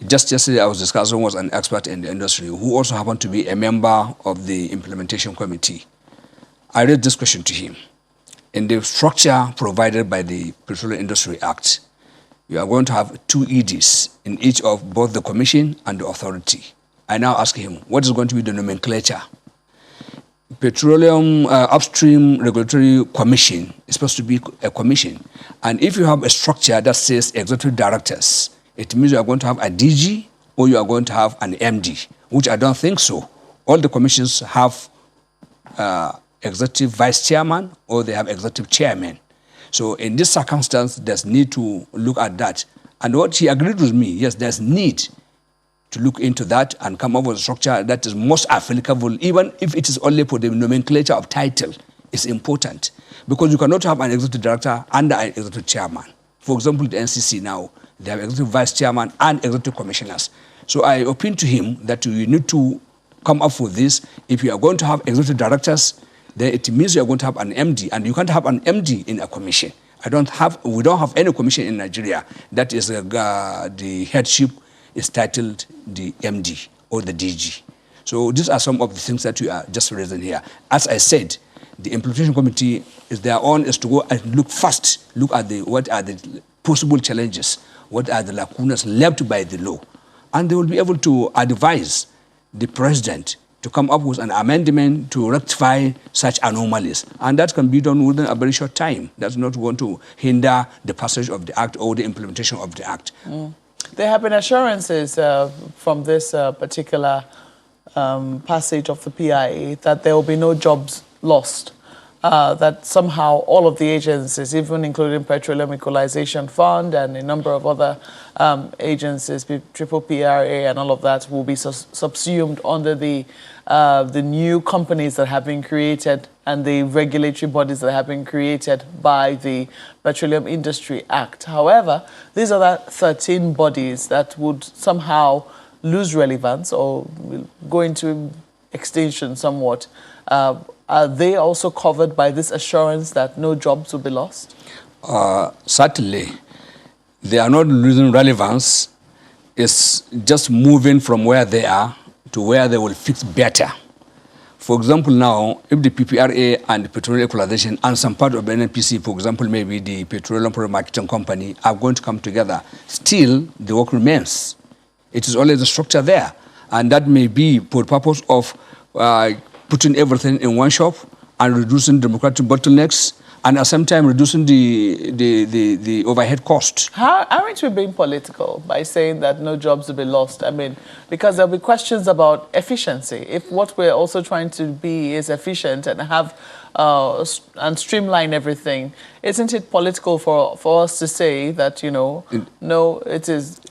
Just yesterday, I was discussing with an expert in the industry who also happened to be a member of the implementation committee. I raised this question to him. In the structure provided by the Petroleum Industry Act, you are going to have 2 EDs in each of both the commission and the authority. I now ask him, what is going to be the nomenclature? Petroleum Upstream Regulatory Commission is supposed to be a commission. And if you have a structure that says executive directors, it means you are going to have a DG or you are going to have an MD, which I don't think so. All the commissions have executive vice chairman or they have executive chairman. So in this circumstance, there's need to look at that. And what he agreed with me, yes, there's need to look into that and come up with a structure that is most applicable, even if it is only for the nomenclature of title. It's important because you cannot have an executive director under an executive chairman. For example, the NCC now, they have executive vice chairman and executive commissioners. So I opined to him that you need to come up with this. If you are going to have executive directors, then it means you are going to have an MD, and you can't have an MD in a commission. We don't have any commission in Nigeria that is the headship is titled the MD or the DG. So these are some of the things that we are just raising here. As I said, the implementation committee is their own is to go and look at what are the possible challenges, what are the lacunas left by the law. And they will be able to advise the president to come up with an amendment to rectify such anomalies. And that can be done within a very short time. That's not going to hinder the passage of the act or the implementation of the act. There have been assurances from this particular passage of the PIA that there will be no jobs lost, that somehow all of the agencies, even including Petroleum Equalization Fund and a number of other agencies, Triple PRA and all of that, will be subsumed under the new companies that have been created and the regulatory bodies that have been created by the Petroleum Industry Act. However, these are the 13 bodies that would somehow lose relevance or go into extinction somewhat. Are they also covered by this assurance that no jobs will be lost? Certainly. They are not losing relevance. It's just moving from where they are to where they will fit better For example, now, if the PPRA and the Petroleum Equalization and some part of the NNPC, for example, maybe the Petroleum Product Marketing Company, are going to come together, still the work remains. It is always a structure there. And that may be for the purpose of putting everything in one shop and reducing democratic bottlenecks, and at the same time reducing the overhead cost. Aren't we being political by saying that no jobs will be lost? I mean, because there'll be questions about efficiency. If what we're also trying to be is efficient and have and streamline everything, isn't it political for us to say that, no, it is,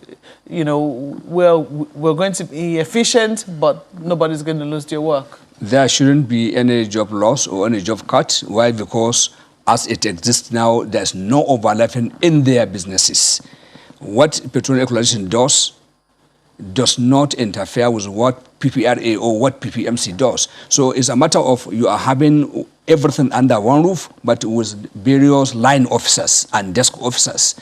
we're going to be efficient, but nobody's going to lose their work? There shouldn't be any job loss or any job cut. Why? Because as it exists now, there's no overlapping in their businesses. What Petroleum Equalization does not interfere with what PPRA or what PPMC does. So it's a matter of you are having everything under one roof, but with various line officers and desk officers.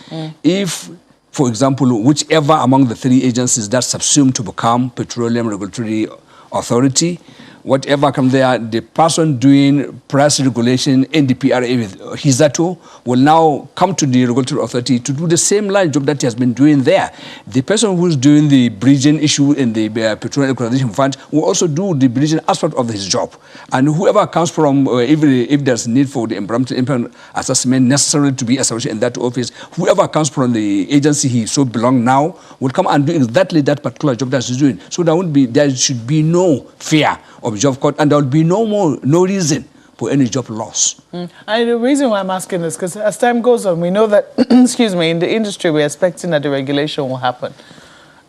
If, for example, whichever among the three agencies that subsume to become Petroleum Regulatory Authority, whatever comes there, the person doing price regulation in the PRA with hitherto will now come to the regulatory authority to do the same line job that he has been doing there. The person who's doing the bridging issue in the Petroleum Equalization Fund will also do the bridging aspect of his job. And whoever comes from, if there's need for the environmental impact assessment necessary to be established in that office, whoever comes from the agency he so belong now will come and do exactly that particular job that he's doing. So there should be no fear of job cut, and there will be no reason for any job loss. And the reason why I'm asking this, because as time goes on, we know that, excuse me, in the industry, we're expecting that the regulation will happen.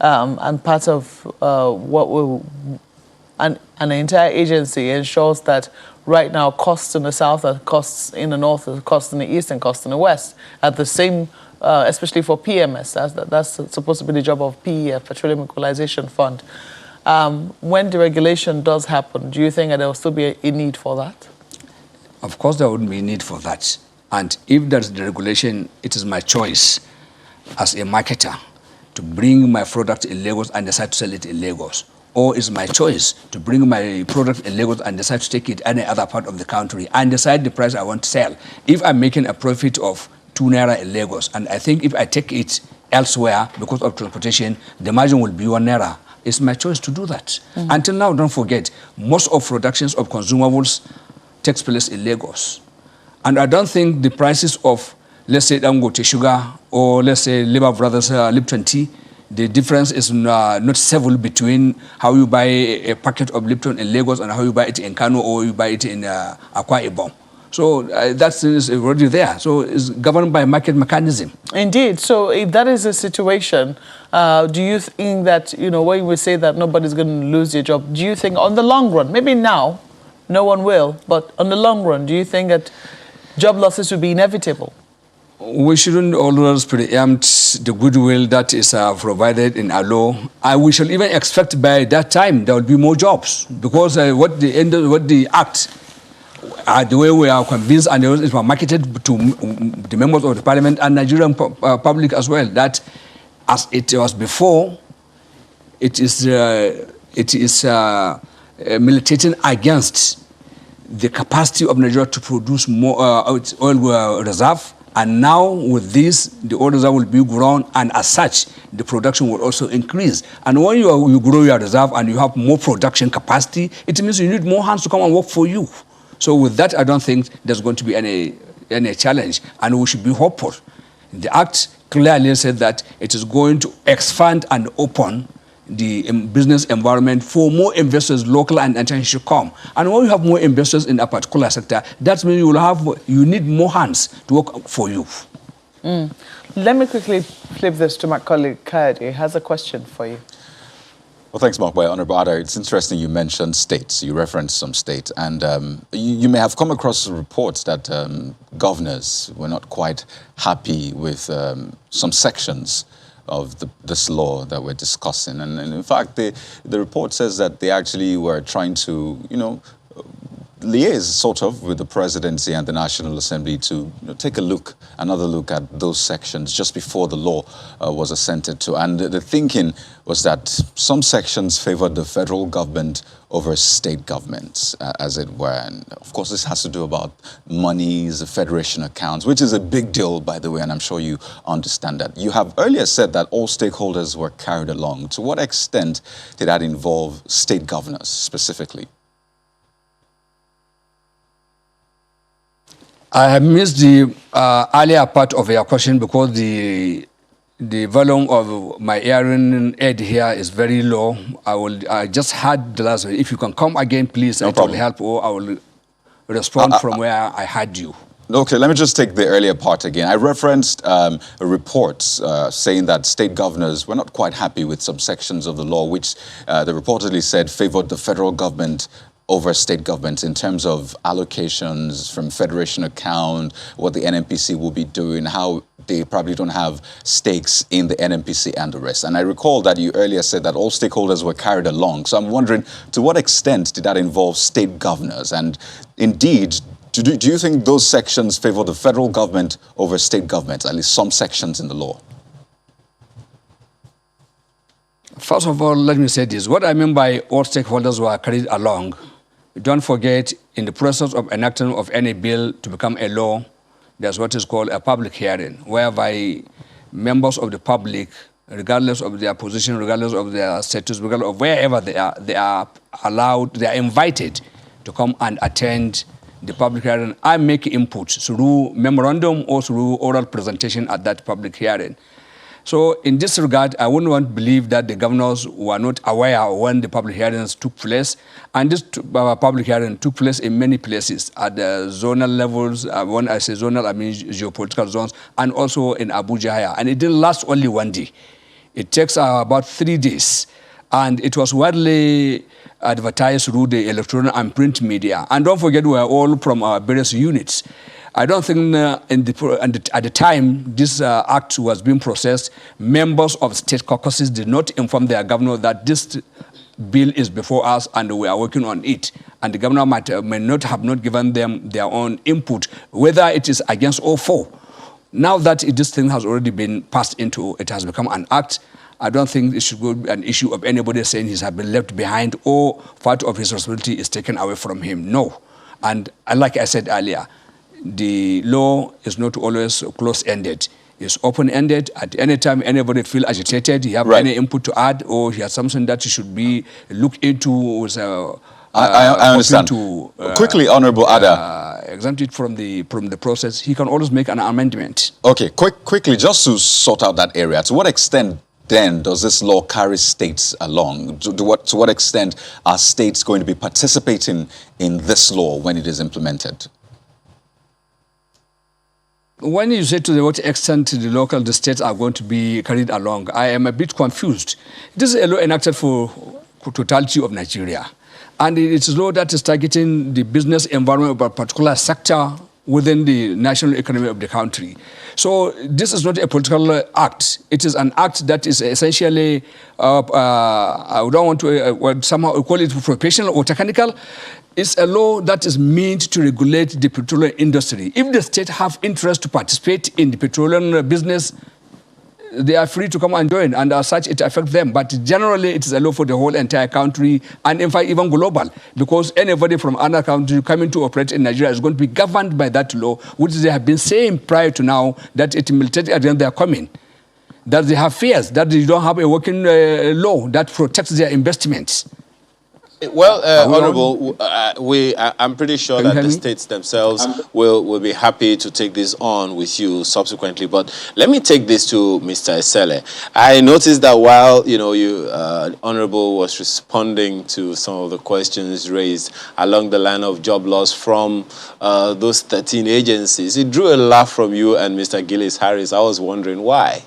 And part of what will, an entire agency ensures that right now costs in the south are costs in the north, are costs in the east, and costs in the west at the same, especially for PMS. That's supposed to be the job of PEF, Petroleum Equalization Fund. When the regulation does happen, do you think that there will still be a need for that? Of course, there wouldn't be a need for that. And if there's the regulation, it is my choice as a marketer to bring my product in Lagos and decide to sell it in Lagos. Or it's my choice to bring my product in Lagos and decide to take it any other part of the country and decide the price I want to sell. If I'm making a profit of 2 naira in Lagos, and I think if I take it elsewhere because of transportation, the margin will be 1 naira. It's my choice to do that. Until now, don't forget, most of productions of consumables takes place in Lagos. And I don't think the prices of, let's say, Dangote sugar or let's say Labour Brothers Lipton tea, the difference is not several between how you buy a packet of Lipton in Lagos and how you buy it in Kano or you buy it in Akwa Ibom. So that is already there. So it's governed by market mechanism. Indeed. So if that is the situation, do you think that, when we say that nobody's going to lose their job, do you think on the long run, maybe now, no one will, but on the long run, do you think that job losses will be inevitable? We shouldn't always preempt the goodwill that is provided in our law. We should even expect by that time there will be more jobs because what the act, the way we are convinced and it was marketed to the members of the parliament and Nigerian public as well, that as it was before, it is militating against the capacity of Nigeria to produce more oil reserve. And now with this, the oil reserve will be grown, and as such, the production will also increase. And when you grow your reserve and you have more production capacity, it means you need more hands to come and work for you. So with that, I don't think there's going to be any challenge, and we should be hopeful. The Act clearly said that it is going to expand and open the business environment for more investors, local and international, to come. And when you have more investors in a particular sector, that means you need more hands to work for you. Let me quickly flip this to my colleague, Kayode. He has a question for you. Well, thanks, Mark. Well, Honorable Ada, it's interesting you mentioned states. You referenced some states. And you may have come across reports that governors were not quite happy with some sections of this law that we're discussing. And in fact, the report says that they actually were trying to, liaise sort of with the presidency and the National Assembly to take another look at those sections just before the law was assented to. And the thinking was that some sections favored the federal government over state governments, as it were. And of course, this has to do about monies, the federation accounts, which is a big deal, by the way, and I'm sure you understand that. You have earlier said that all stakeholders were carried along. To what extent did that involve state governors specifically? I have missed the earlier part of your question because the volume of my hearing aid here is very low. I just had the last one. If you can come again, please, it will help, or I will respond from where I had you. Okay, let me just take the earlier part again. I referenced reports saying that state governors were not quite happy with some sections of the law, which they reportedly said favored the federal government over state governments in terms of allocations from federation account, what the NNPC will be doing, how they probably don't have stakes in the NNPC and the rest. And I recall that you earlier said that all stakeholders were carried along. So I'm wondering, to what extent did that involve state governors? And indeed, do you think those sections favor the federal government over state governments, at least some sections in the law? First of all, let me say this. What I mean by all stakeholders were carried along, don't forget, in the process of enactment of any bill to become a law, there's what is called a public hearing, whereby members of the public, regardless of their position, regardless of their status, regardless of wherever they are allowed, they are invited to come and attend the public hearing and make input through memorandum or through oral presentation at that public hearing. So in this regard, I wouldn't want to believe that the governors were not aware when the public hearings took place. And this public hearing took place in many places at the zonal levels. When I say zonal, I mean geopolitical zones, and also in Abuja here. And it didn't last only one day. It takes about 3 days. And it was widely advertised through the electronic and print media. And don't forget, we are all from our various units. I don't think at the time this act was being processed, members of state caucuses did not inform their governor that this bill is before us and we are working on it. And the governor may not have given them their own input, whether it is against or for. Now that this thing has already been passed into, it has become an act, I don't think it should be an issue of anybody saying he has been left behind or part of his responsibility is taken away from him. No. And like I said earlier, the law is not always close-ended. It's open-ended. At any time anybody feel agitated, he have any input to add, or he has something that should be looked into with I understand. Quickly, Honorable Ada. Exempt it from the process, he can always make an amendment. Okay, quickly, just to sort out that area, to what extent then does this law carry states along? To what extent are states going to be participating in this law when it is implemented? When you say to what extent the states are going to be carried along, I am a bit confused. This is a law enacted for totality of Nigeria. And it's a law that is targeting the business environment of a particular sector within the national economy of the country. So this is not a political act. It is an act that is essentially, I don't want to somehow call it professional or technical. It's a law that is meant to regulate the petroleum industry. If the state have interest to participate in the petroleum business, they are free to come and join, and as such, it affects them. But generally, it is a law for the whole entire country, and in fact, even global, because anybody from another country coming to operate in Nigeria is going to be governed by that law, which they have been saying prior to now that it militates against their coming, that they have fears, that they don't have a working law that protects their investments. Well, Honorable, I'm pretty sure that the states themselves will be happy to take this on with you subsequently. But let me take this to Mr. Esele. I noticed that while Honorable was responding to some of the questions raised along the line of job loss from those 13 agencies, it drew a laugh from you and Mr. Gillis Harris. I was wondering why.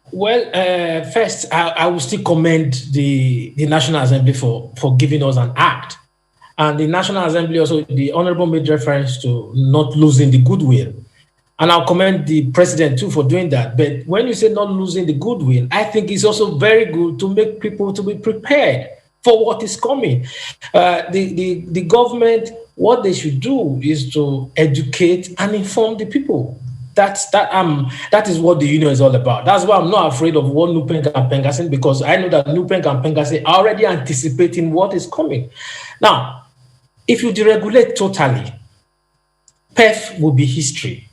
Well, first, I will still commend the National Assembly for giving us an act. And the National Assembly also, the Honorable made reference to not losing the goodwill. And I'll commend the President too for doing that. But when you say not losing the goodwill, I think it's also very good to make people to be prepared for what is coming. The government, what they should do is to educate and inform the people. That is what the union is all about. That's why I'm not afraid of what Nupeng and Pengasing, because I know that Nupeng and Pengasing are already anticipating what is coming. Now, if you deregulate totally, PEF will be history.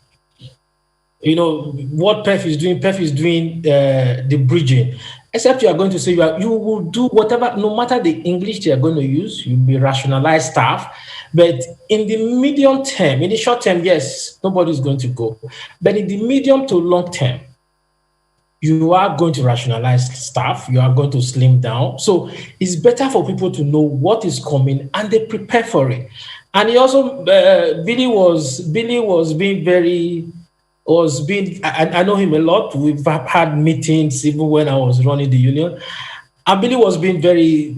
You know, what PEF is doing the bridging. Except you are going to say you will do whatever, no matter the English they are going to use, you will rationalize staff. But in the medium term, in the short term, yes, nobody is going to go. But in the medium to long term, you are going to rationalize staff, you are going to slim down. So it's better for people to know what is coming and they prepare for it. And he also, Billy was being very, I know him a lot. We've had meetings even when I was running the union. And Billy was being very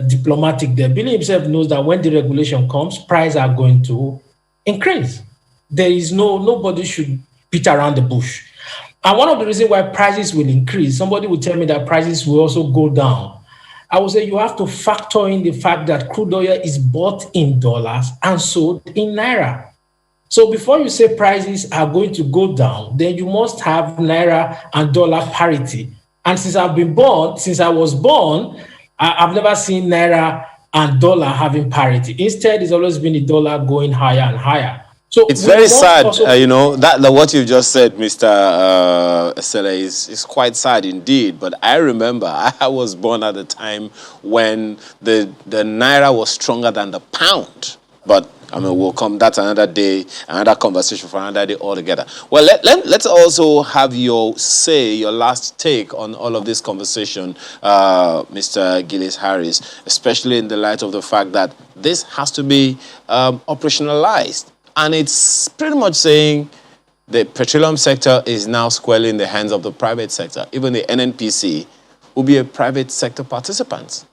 diplomatic there. Billy himself knows that when the regulation comes, prices are going to increase. There is nobody should beat around the bush. And one of the reasons why prices will increase, somebody will tell me that prices will also go down. I would say you have to factor in the fact that crude oil is bought in dollars and sold in naira. So before you say prices are going to go down, then you must have naira and dollar parity. And since I was born, I've never seen naira and dollar having parity. Instead, it's always been the dollar going higher and higher. So it's very sad, that what you've just said, Mr. Esele, is quite sad indeed. But I remember I was born at the time when the naira was stronger than the pound. But I mean, we'll come. That's another day, another conversation for another day altogether. Well, let's also have your last take on all of this conversation, Mr. Gillis-Harris, especially in the light of the fact that this has to be operationalized. And it's pretty much saying the petroleum sector is now squarely in the hands of the private sector. Even the NNPC will be a private sector participant.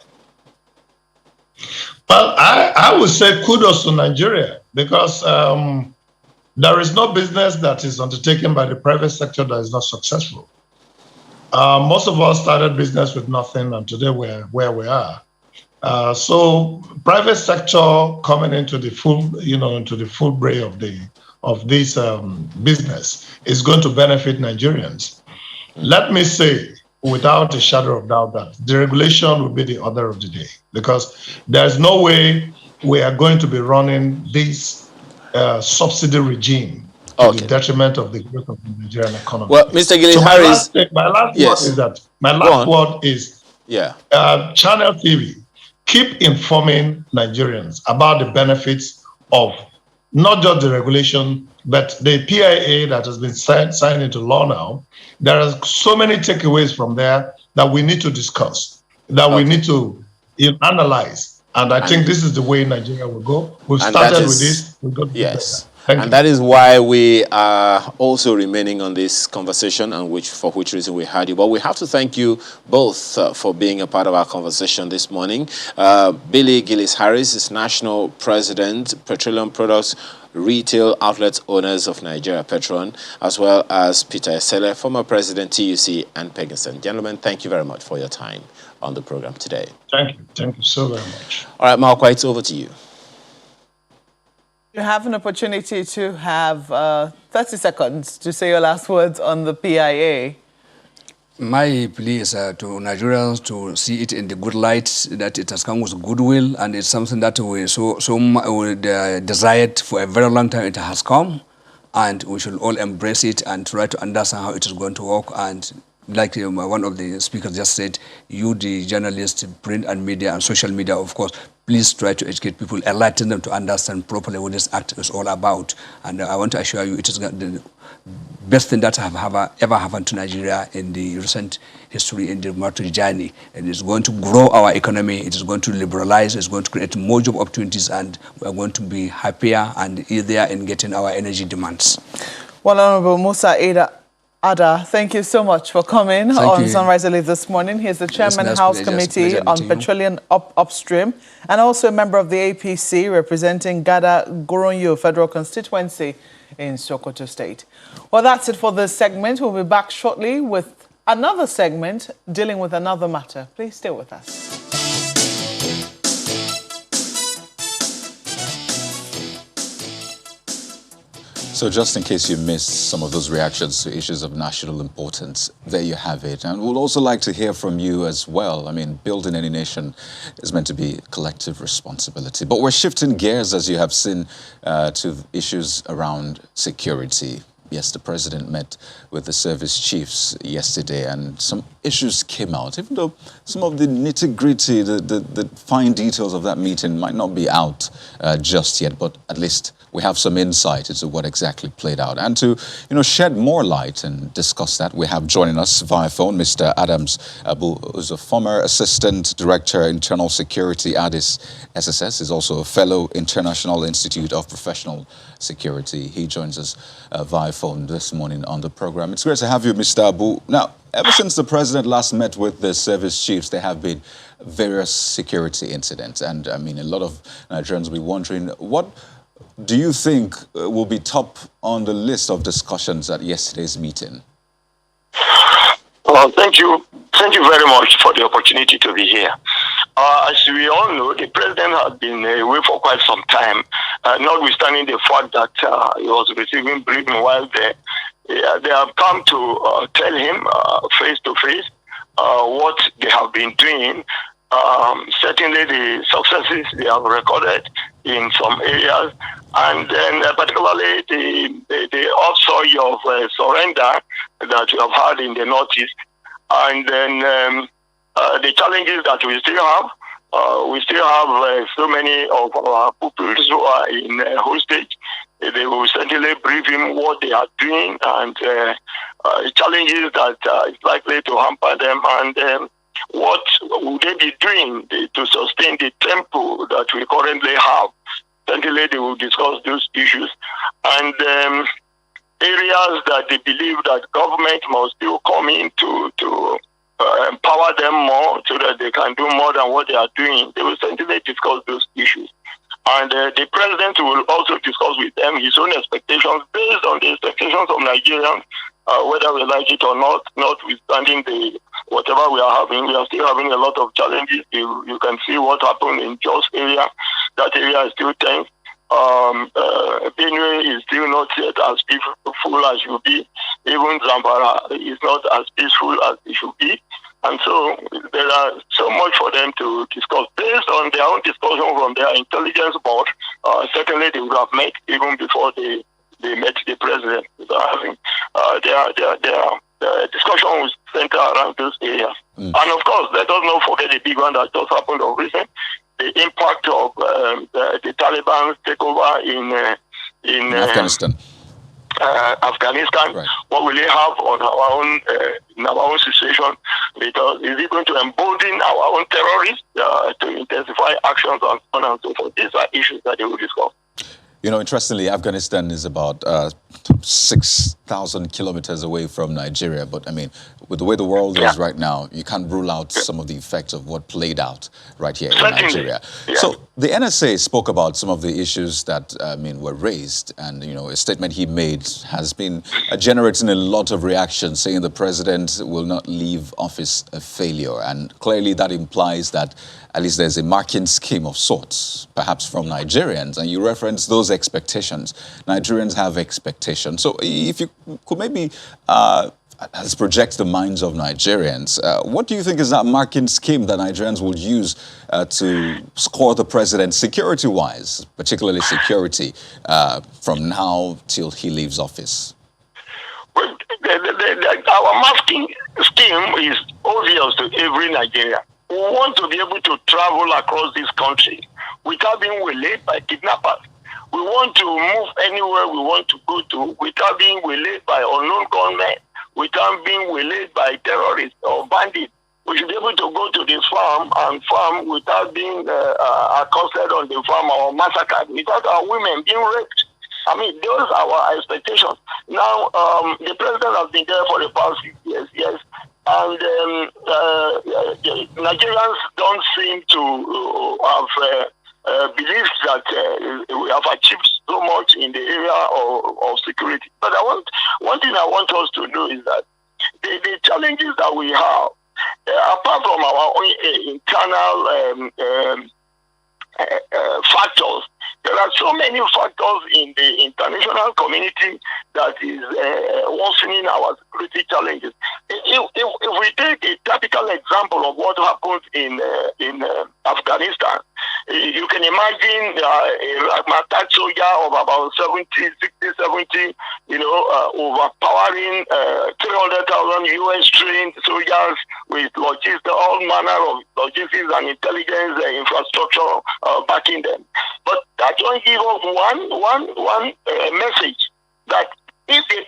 Well, I would say kudos to Nigeria, because there is no business that is undertaken by the private sector that is not successful. Most of us started business with nothing, and today we're where we are. So private sector coming into the full bray of this business is going to benefit Nigerians. Let me say, without a shadow of doubt, that deregulation will be the order of the day, because there's no way we are going to be running this subsidy regime to the detriment of the growth of the Nigerian economy. Well, Mr. Gillis-Harris, my last word is Channel TV. Keep informing Nigerians about the benefits of not just the regulation, but the PIA that has been signed into law now. There are so many takeaways from there that we need to discuss, that we need to analyze. And I think this is the way Nigeria will go. We've started with this. We'll go and that is why we are also remaining on this conversation, and for which reason we had you. But we have to thank you both for being a part of our conversation this morning. Billy Gillis-Harris is National President, Petroleum Products Retail Outlets Owners of Nigeria, Petron, as well as Peter Esele, former President, TUC, and Pegasus. Gentlemen, thank you very much for your time on the program today. Thank you. Thank you so very much. All right, Malqua, it's over to you. You have an opportunity to have 30 seconds to say your last words on the PIA. My plea is to Nigerians to see it in the good light, that it has come with goodwill, and it's something that we desired for a very long time. It has come, and we should all embrace it and try to understand how it is going to work. And like one of the speakers just said, you, the journalists, print and media and social media, of course, please try to educate people, enlighten them to understand properly what this act is all about. And I want to assure you it is the best thing that have ever happened to Nigeria in the recent history, in the democratic journey. It is going to grow our economy, it is going to liberalize, it's going to create more job opportunities, and we are going to be happier and easier in getting our energy demands. Well, Honorable Musa Ada, thank you so much for coming on Sunrise Early this morning. He's the Chairman House Committee on Petroleum Upstream and also a member of the APC representing Gada Goronyo Federal Constituency in Sokoto State. Well, that's it for this segment. We'll be back shortly with another segment dealing with another matter. Please stay with us. So just in case you missed some of those reactions to issues of national importance, there you have it. And we'd also like to hear from you as well. I mean, building any nation is meant to be collective responsibility. But we're shifting gears, as you have seen, to issues around security. Yes, the president met with the service chiefs yesterday and some issues came out, even though some of the nitty-gritty, the fine details of that meeting might not be out just yet, but at least we have some insight into what exactly played out. And to shed more light and discuss that, we have joining us via phone Mr. Adams Abu, who's a former Assistant Director, Internal Security, Addis SSS, is also a fellow International Institute of Professional Security. He joins us via phone this morning on the program. It's great to have you, Mr. Abu. Now, ever since the president last met with the service chiefs, there have been various security incidents. And I mean, a lot of Nigerians will be wondering, what do you think will be top on the list of discussions at yesterday's meeting? Well, thank you. Thank you very much for the opportunity to be here. As we all know, the president has been away for quite some time, notwithstanding the fact that he was receiving briefing while there. They have come to tell him face to face what they have been doing. Certainly the successes they have recorded in some areas, and then particularly the upsurge of surrender that we have had in the Northeast, and then the challenges that we still have. We still have so many of our pupils who are in hostage. They will certainly brief him what they are doing and challenges that is likely to hamper them, and what would they be doing to sustain the tempo that we currently have. Certainly they will discuss those issues, and areas that they believe that government must still come in to empower them more so that they can do more than what they are doing. They will certainly discuss those issues. And the president will also discuss with them his own expectations based on the expectations of Nigerians, whether we like it or not, notwithstanding whatever we are having. We are still having a lot of challenges. You can see what happened in Jos area. That area is still tense. Benue is still not yet as peaceful as should be. Even Zamfara is not as peaceful as it should be. And so there are so much for them to discuss. Based on their own discussion from their intelligence board, certainly they would have met even before they met the president. So I think their discussion will center around those areas. And of course, let us not forget the big one that just happened of recent, the impact of the Taliban's takeover in Afghanistan. Afghanistan. Right. What will it have on our own in our own situation? Because is it going to embolden our own terrorists to intensify actions and so on and so forth? These are issues that they will discuss. You know, interestingly, Afghanistan is about 6,000 kilometers away from Nigeria. But I mean, with the way the world is right now, you can't rule out some of the effects of what played out right here in Nigeria. Yeah. So the NSA spoke about some of the issues that, were raised. And, a statement he made has been generating a lot of reactions, saying the president will not leave office a failure. And clearly that implies that at least there's a marking scheme of sorts, perhaps from Nigerians. And you reference those expectations. Nigerians have expectations. So if you could maybe let's project the minds of Nigerians, what do you think is that marking scheme that Nigerians would use to score the president security-wise, particularly security, from now till he leaves office? Well, our masking scheme is obvious to every Nigerian. We want to be able to travel across this country without being waylaid by kidnappers. We want to move anywhere we want to go to without being waylaid by unknown gunmen, without being waylaid by terrorists or bandits. We should be able to go to the farm and farm without being accosted on the farm or massacred, without our women being raped. I mean, those are our expectations. Now, the president has been there for the past 6 years, yes. And Nigerians don't seem to have believed that we have achieved so much in the area of security. But one thing I want us to know is that the challenges that we have, apart from our own internal factors, There are so many factors in the international community that is worsening our security challenges. If we take a typical example of what happened in Afghanistan, you can imagine a Ragmatak soldier of about 70, overpowering 300,000 U.S. trained soldiers with all manner of logistics and intelligence infrastructure backing them. But that don't give us one message that if the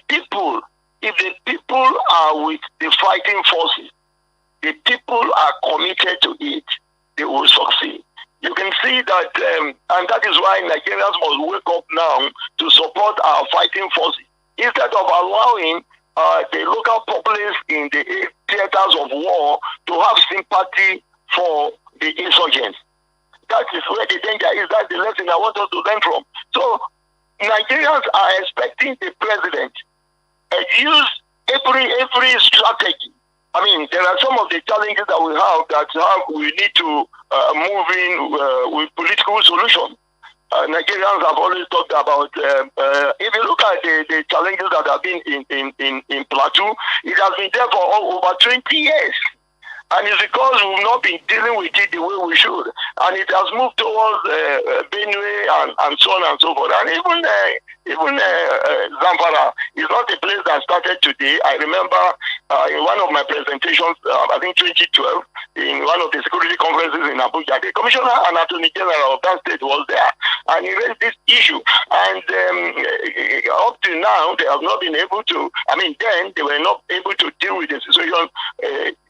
people are with the fighting forces, the people are committed to it, they will succeed. You can see that, and that is why Nigerians must wake up now to support our fighting forces instead of allowing the local populace in the theaters of war to have sympathy for the insurgents. That is where the danger is. That's the lesson I want us to learn from. So Nigerians are expecting the president use every strategy. I mean, there are some of the challenges that we have we need to move in with political solutions. Nigerians have always talked about, if you look at the challenges that have been in Plateau, it has been there for over 20 years. And it's because we've not been dealing with it the way we should. And it has moved towards Benue and so on and so forth. And even Zamfara is not a place that started today. I remember in one of my presentations, I think 2012, in one of the security conferences in Abuja, the Commissioner and Attorney General of that state was there. And he raised this issue. And up to now, they have not been able to, then they were not able to deal with the situation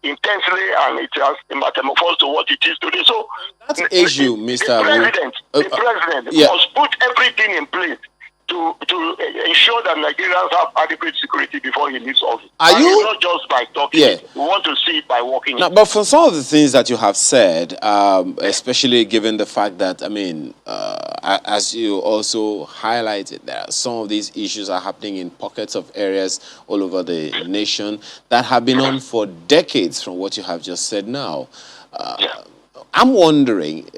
intensely, and it has metamorphosed to what it is today. So that's the issue, Mr. The president must put everything in place to ensure that Nigerians have adequate security before he leaves office. It's not just by talking. Yeah. We want to see it by working. Now, but for some of the things that you have said, especially given the fact that, as you also highlighted, there are some of these issues are happening in pockets of areas all over the nation that have been on for decades from what you have just said now. I'm wondering,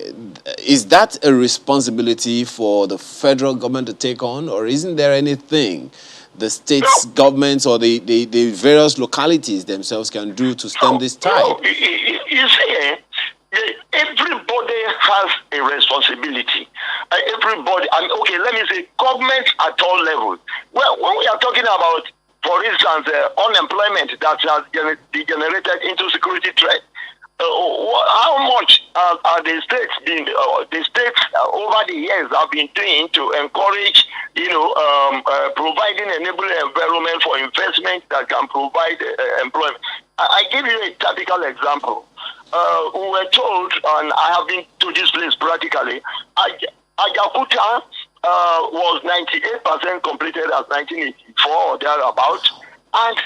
is that a responsibility for the federal government to take on, or isn't there anything the states, governments, or the various localities themselves can do to stem this tide? You see, everybody has a responsibility. Everybody, okay, let me say government at all levels. Well, when we are talking about, for instance, unemployment that has degenerated into security threat, how much are the states been? The states over the years have been doing to encourage, providing enabling environment for investment that can provide employment. I give you a typical example. We were told, and I have been to this place practically, Ajakuta was 98% completed as 1984 or thereabout, and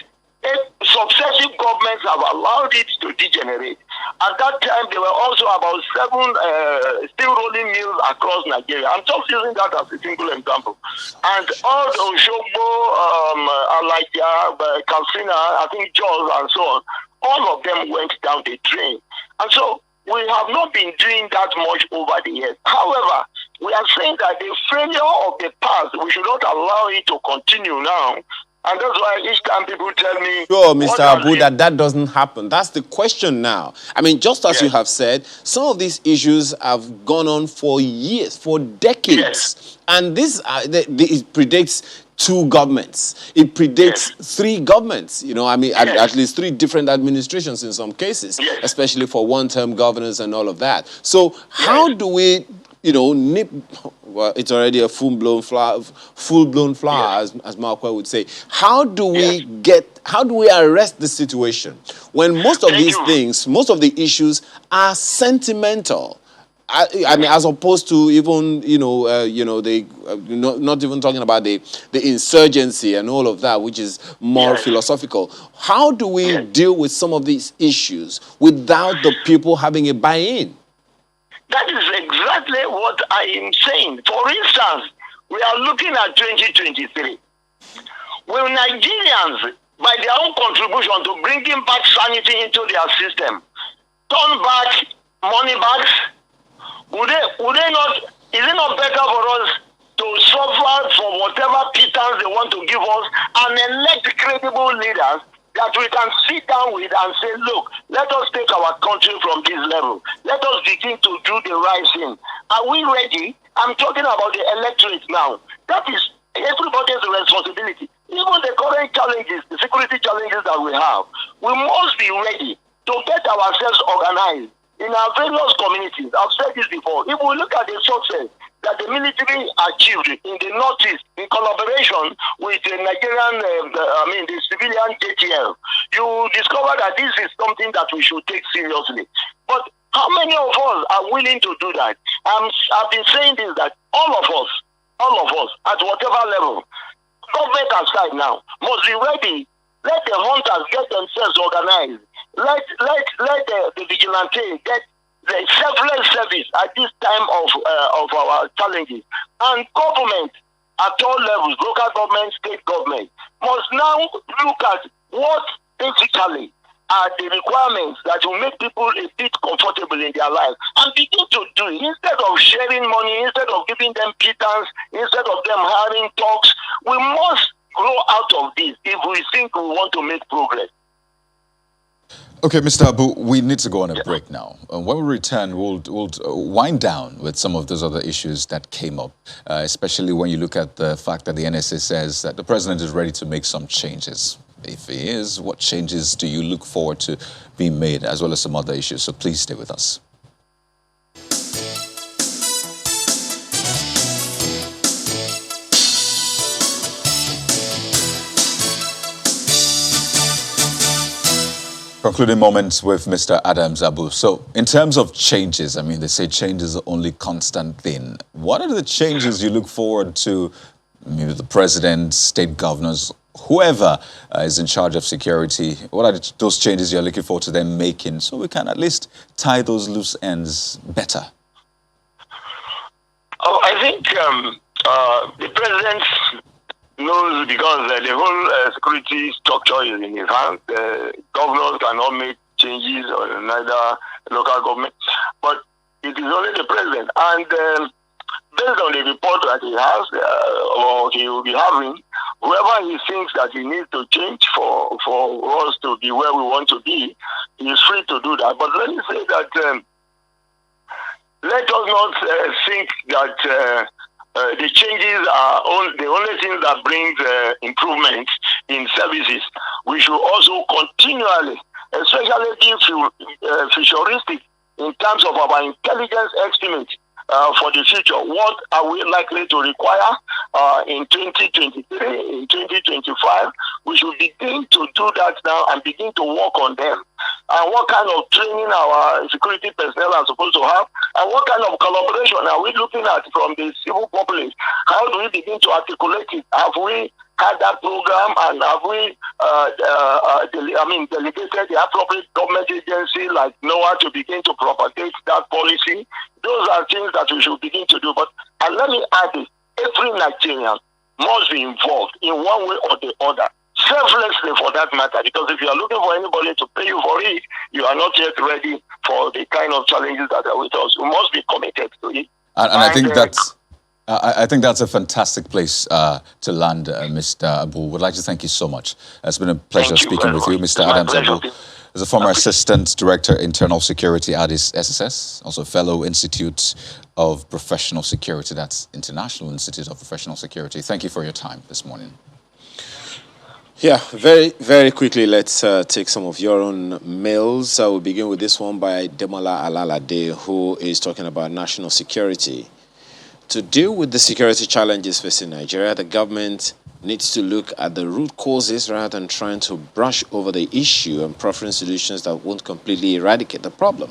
successive governments have allowed it to degenerate. At that time, there were also about 7 steel rolling mills across Nigeria. I'm just using that as a single example. And all the Oshogbo, Alaja, Katsina, I think Jos, and so on, all of them went down the drain. And so we have not been doing that much over the years. However, we are saying that the failure of the past, we should not allow it to continue now. And that's why each time people tell me... Sure, Mr. Abu, that doesn't happen. That's the question now. Just as you have said, some of these issues have gone on for years, for decades. Yes. And this it predates 2 governments. It predates 3 governments, at least 3 different administrations in some cases, especially for one-term governors and all of that. So how do we... nip, well, it's already a full-blown flower, as Marquez would say. How do we arrest the situation when most of these things, most of the issues are sentimental? As opposed to even, not even talking about the insurgency and all of that, which is more philosophical. How do we deal with some of these issues without the people having a buy-in? That is exactly what I am saying. For instance, we are looking at 2023. Will Nigerians, by their own contribution to bringing back sanity into their system, turn back money bags? Would they not Is it not better for us to suffer for whatever pittance they want to give us and elect credible leaders that we can sit down with and say, look, let us take our country from this level. Let us begin to do the right thing. Are we ready? I'm talking about the electorate now. That is everybody's responsibility. Even the current challenges, the security challenges that we have, we must be ready to get ourselves organized in our various communities. I've said this before. If we look at the success that the military achieved in the Northeast in collaboration with the Nigerian, the civilian JTL, you discover that this is something that we should take seriously. But how many of us are willing to do that? I've been saying this, that all of us, at whatever level, government aside now, must be ready. Let the hunters get themselves organized. Let the vigilante get the selfless service at this time of our challenges. And government at all levels, local government, state government, must now look at what basically are the requirements that will make people a bit comfortable in their lives and begin to do it. Instead of sharing money, instead of giving them pittance, instead of them hiring talks, we must grow out of this if we think we want to make progress. Okay, Mr. Abu, we need to go on a break now. When we return, we'll wind down with some of those other issues that came up, especially when you look at the fact that the NSA says that the president is ready to make some changes. If he is, what changes do you look forward to being made, as well as some other issues? So please stay with us. Concluding moments with Mr. Adams Abu. So in terms of changes, I mean, they say change is the only constant thing. What are the changes you look forward to, maybe the president, state governors, whoever is in charge of security? What are those changes you're looking forward to them making so we can at least tie those loose ends better? Oh, I think the president knows, because the whole security structure is in his hands. Governors cannot make changes, or neither local government, but it is only the president. And based on the report that he has, or he will be having, whoever he thinks that he needs to change for us to be where we want to be, he is free to do that. But let me say that let us not think that the changes are the only thing that brings improvement in services. We should also continually, especially be futuristic in terms of our intelligence estimate for the future. What are we likely to require in 2023, in 2025? We should begin to do that now and begin to work on them. And what kind of training our security personnel are supposed to have, and what kind of collaboration are we looking at from the civil populace? How do we begin to articulate it? Have we had that program, and have we delegated the appropriate government agency like NOAA to begin to propagate that policy? Those are things that we should begin to do. But and let me add this, every Nigerian must be involved in one way or the other, selflessly for that matter, because if you are looking for anybody to pay you for it, you are not yet ready for the kind of challenges that are with us. We must be committed to it. And I think that's a fantastic place to land, Mr. Abu. Would like to thank you so much. It's been a pleasure speaking with you, Mr. Adams Abu. As a former Assistant Director, Internal Security at SSS, also fellow Institute of Professional Security, that's International Institute of Professional Security. Thank you for your time this morning. Yeah, very, very quickly, let's take some of your own mails. We'll begin with this one by Demola Alalade, who is talking about national security. To deal with the security challenges facing Nigeria, the government needs to look at the root causes rather than trying to brush over the issue and proffering solutions that won't completely eradicate the problem.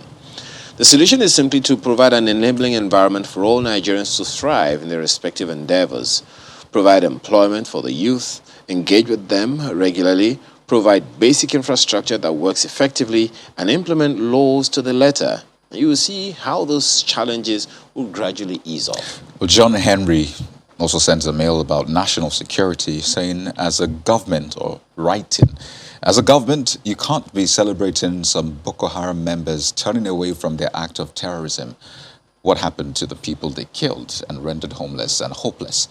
The solution is simply to provide an enabling environment for all Nigerians to thrive in their respective endeavors, provide employment for the youth, engage with them regularly, provide basic infrastructure that works effectively, and implement laws to the letter. You will see how those challenges will gradually ease off. Well, John Henry also sends a mail about national security, saying as a government, or writing, as a government, you can't be celebrating some Boko Haram members turning away from their act of terrorism What happened to the people they killed and rendered homeless and hopeless?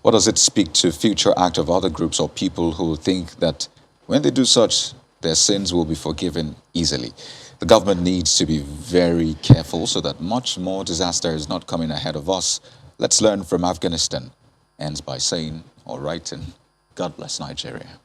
What does it speak to future act of other groups or people who think that when they do such, their sins will be forgiven easily? The government needs to be very careful so that much more disaster is not coming ahead of us. Let's learn from Afghanistan. Ends by saying or writing, God bless Nigeria.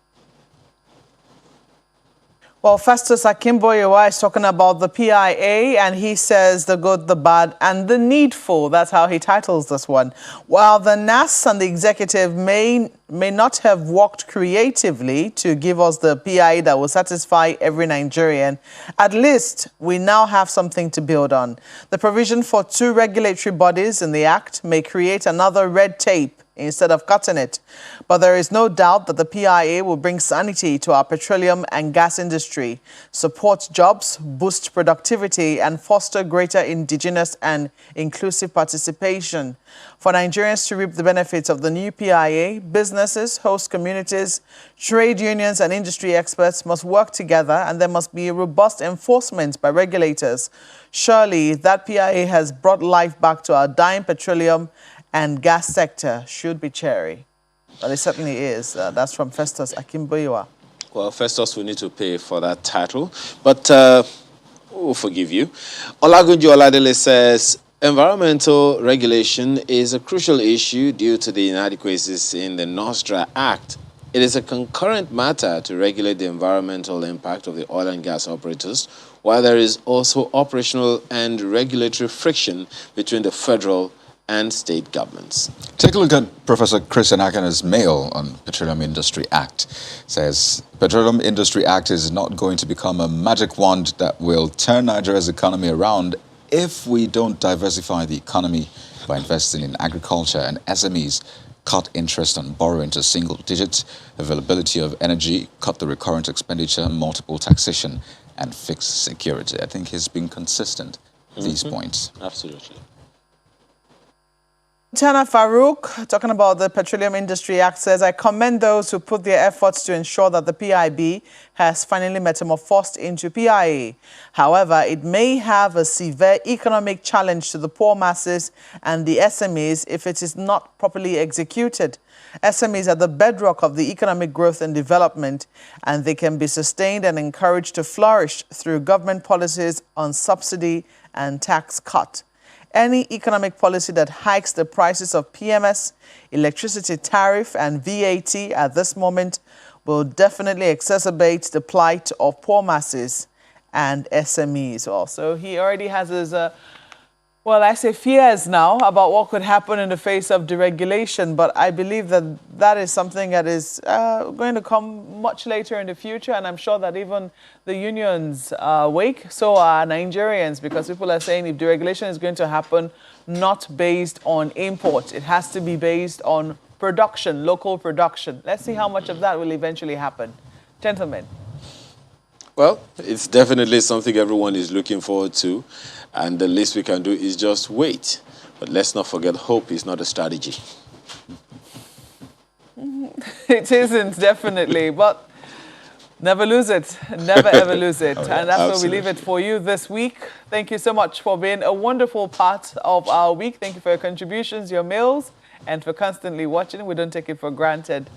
Well, Festus Akimboyewa is talking about the PIA, and he says the good, the bad, and the needful. That's how he titles this one. While the NAS and the executive may not have worked creatively to give us the PIA that will satisfy every Nigerian, at least we now have something to build on. The provision for 2 regulatory bodies in the Act may create another red tape instead of cutting it. But there is no doubt that the PIA will bring sanity to our petroleum and gas industry, support jobs, boost productivity, and foster greater indigenous and inclusive participation. For Nigerians to reap the benefits of the new PIA, businesses, host communities, trade unions, and industry experts must work together, and there must be a robust enforcement by regulators. Surely that PIA has brought life back to our dying petroleum and gas sector. Should be cherry. But it certainly is. That's from Festus Akimboyewa. Well, Festus will need to pay for that title, but we'll forgive you. Olagunju Oladele says, environmental regulation is a crucial issue due to the inadequacies in the Nostra Act. It is a concurrent matter to regulate the environmental impact of the oil and gas operators, while there is also operational and regulatory friction between the federal and state governments. Take a look at Professor Chris Anakana's mail on Petroleum Industry Act. It says, Petroleum Industry Act is not going to become a magic wand that will turn Nigeria's economy around if we don't diversify the economy by investing in agriculture and SMEs, cut interest on borrowing to single digits, availability of energy, cut the recurrent expenditure, multiple taxation, and fix security. I think he's been consistent at these points. Absolutely. Tana Farouk, talking about the Petroleum Industry Act, says, I commend those who put their efforts to ensure that the PIB has finally metamorphosed into PIA. However, it may have a severe economic challenge to the poor masses and the SMEs if it is not properly executed. SMEs are the bedrock of the economic growth and development, and they can be sustained and encouraged to flourish through government policies on subsidy and tax cut. Any economic policy that hikes the prices of PMS, electricity tariff, and VAT at this moment will definitely exacerbate the plight of poor masses and SMEs. Also, he already has his, fears now about what could happen in the face of deregulation. But I believe that that is something that is going to come much later in the future. And I'm sure that even the unions wake, so are Nigerians, because people are saying if deregulation is going to happen, not based on import, it has to be based on production, local production. Let's see how much of that will eventually happen. Gentlemen. Well, it's definitely something everyone is looking forward to, and the least we can do is just wait. But let's not forget, hope is not a strategy. It isn't, definitely, but never lose it. Never, ever lose it. And that's where we leave it for you this week. Thank you so much for being a wonderful part of our week. Thank you for your contributions, your mails, and for constantly watching. We don't take it for granted.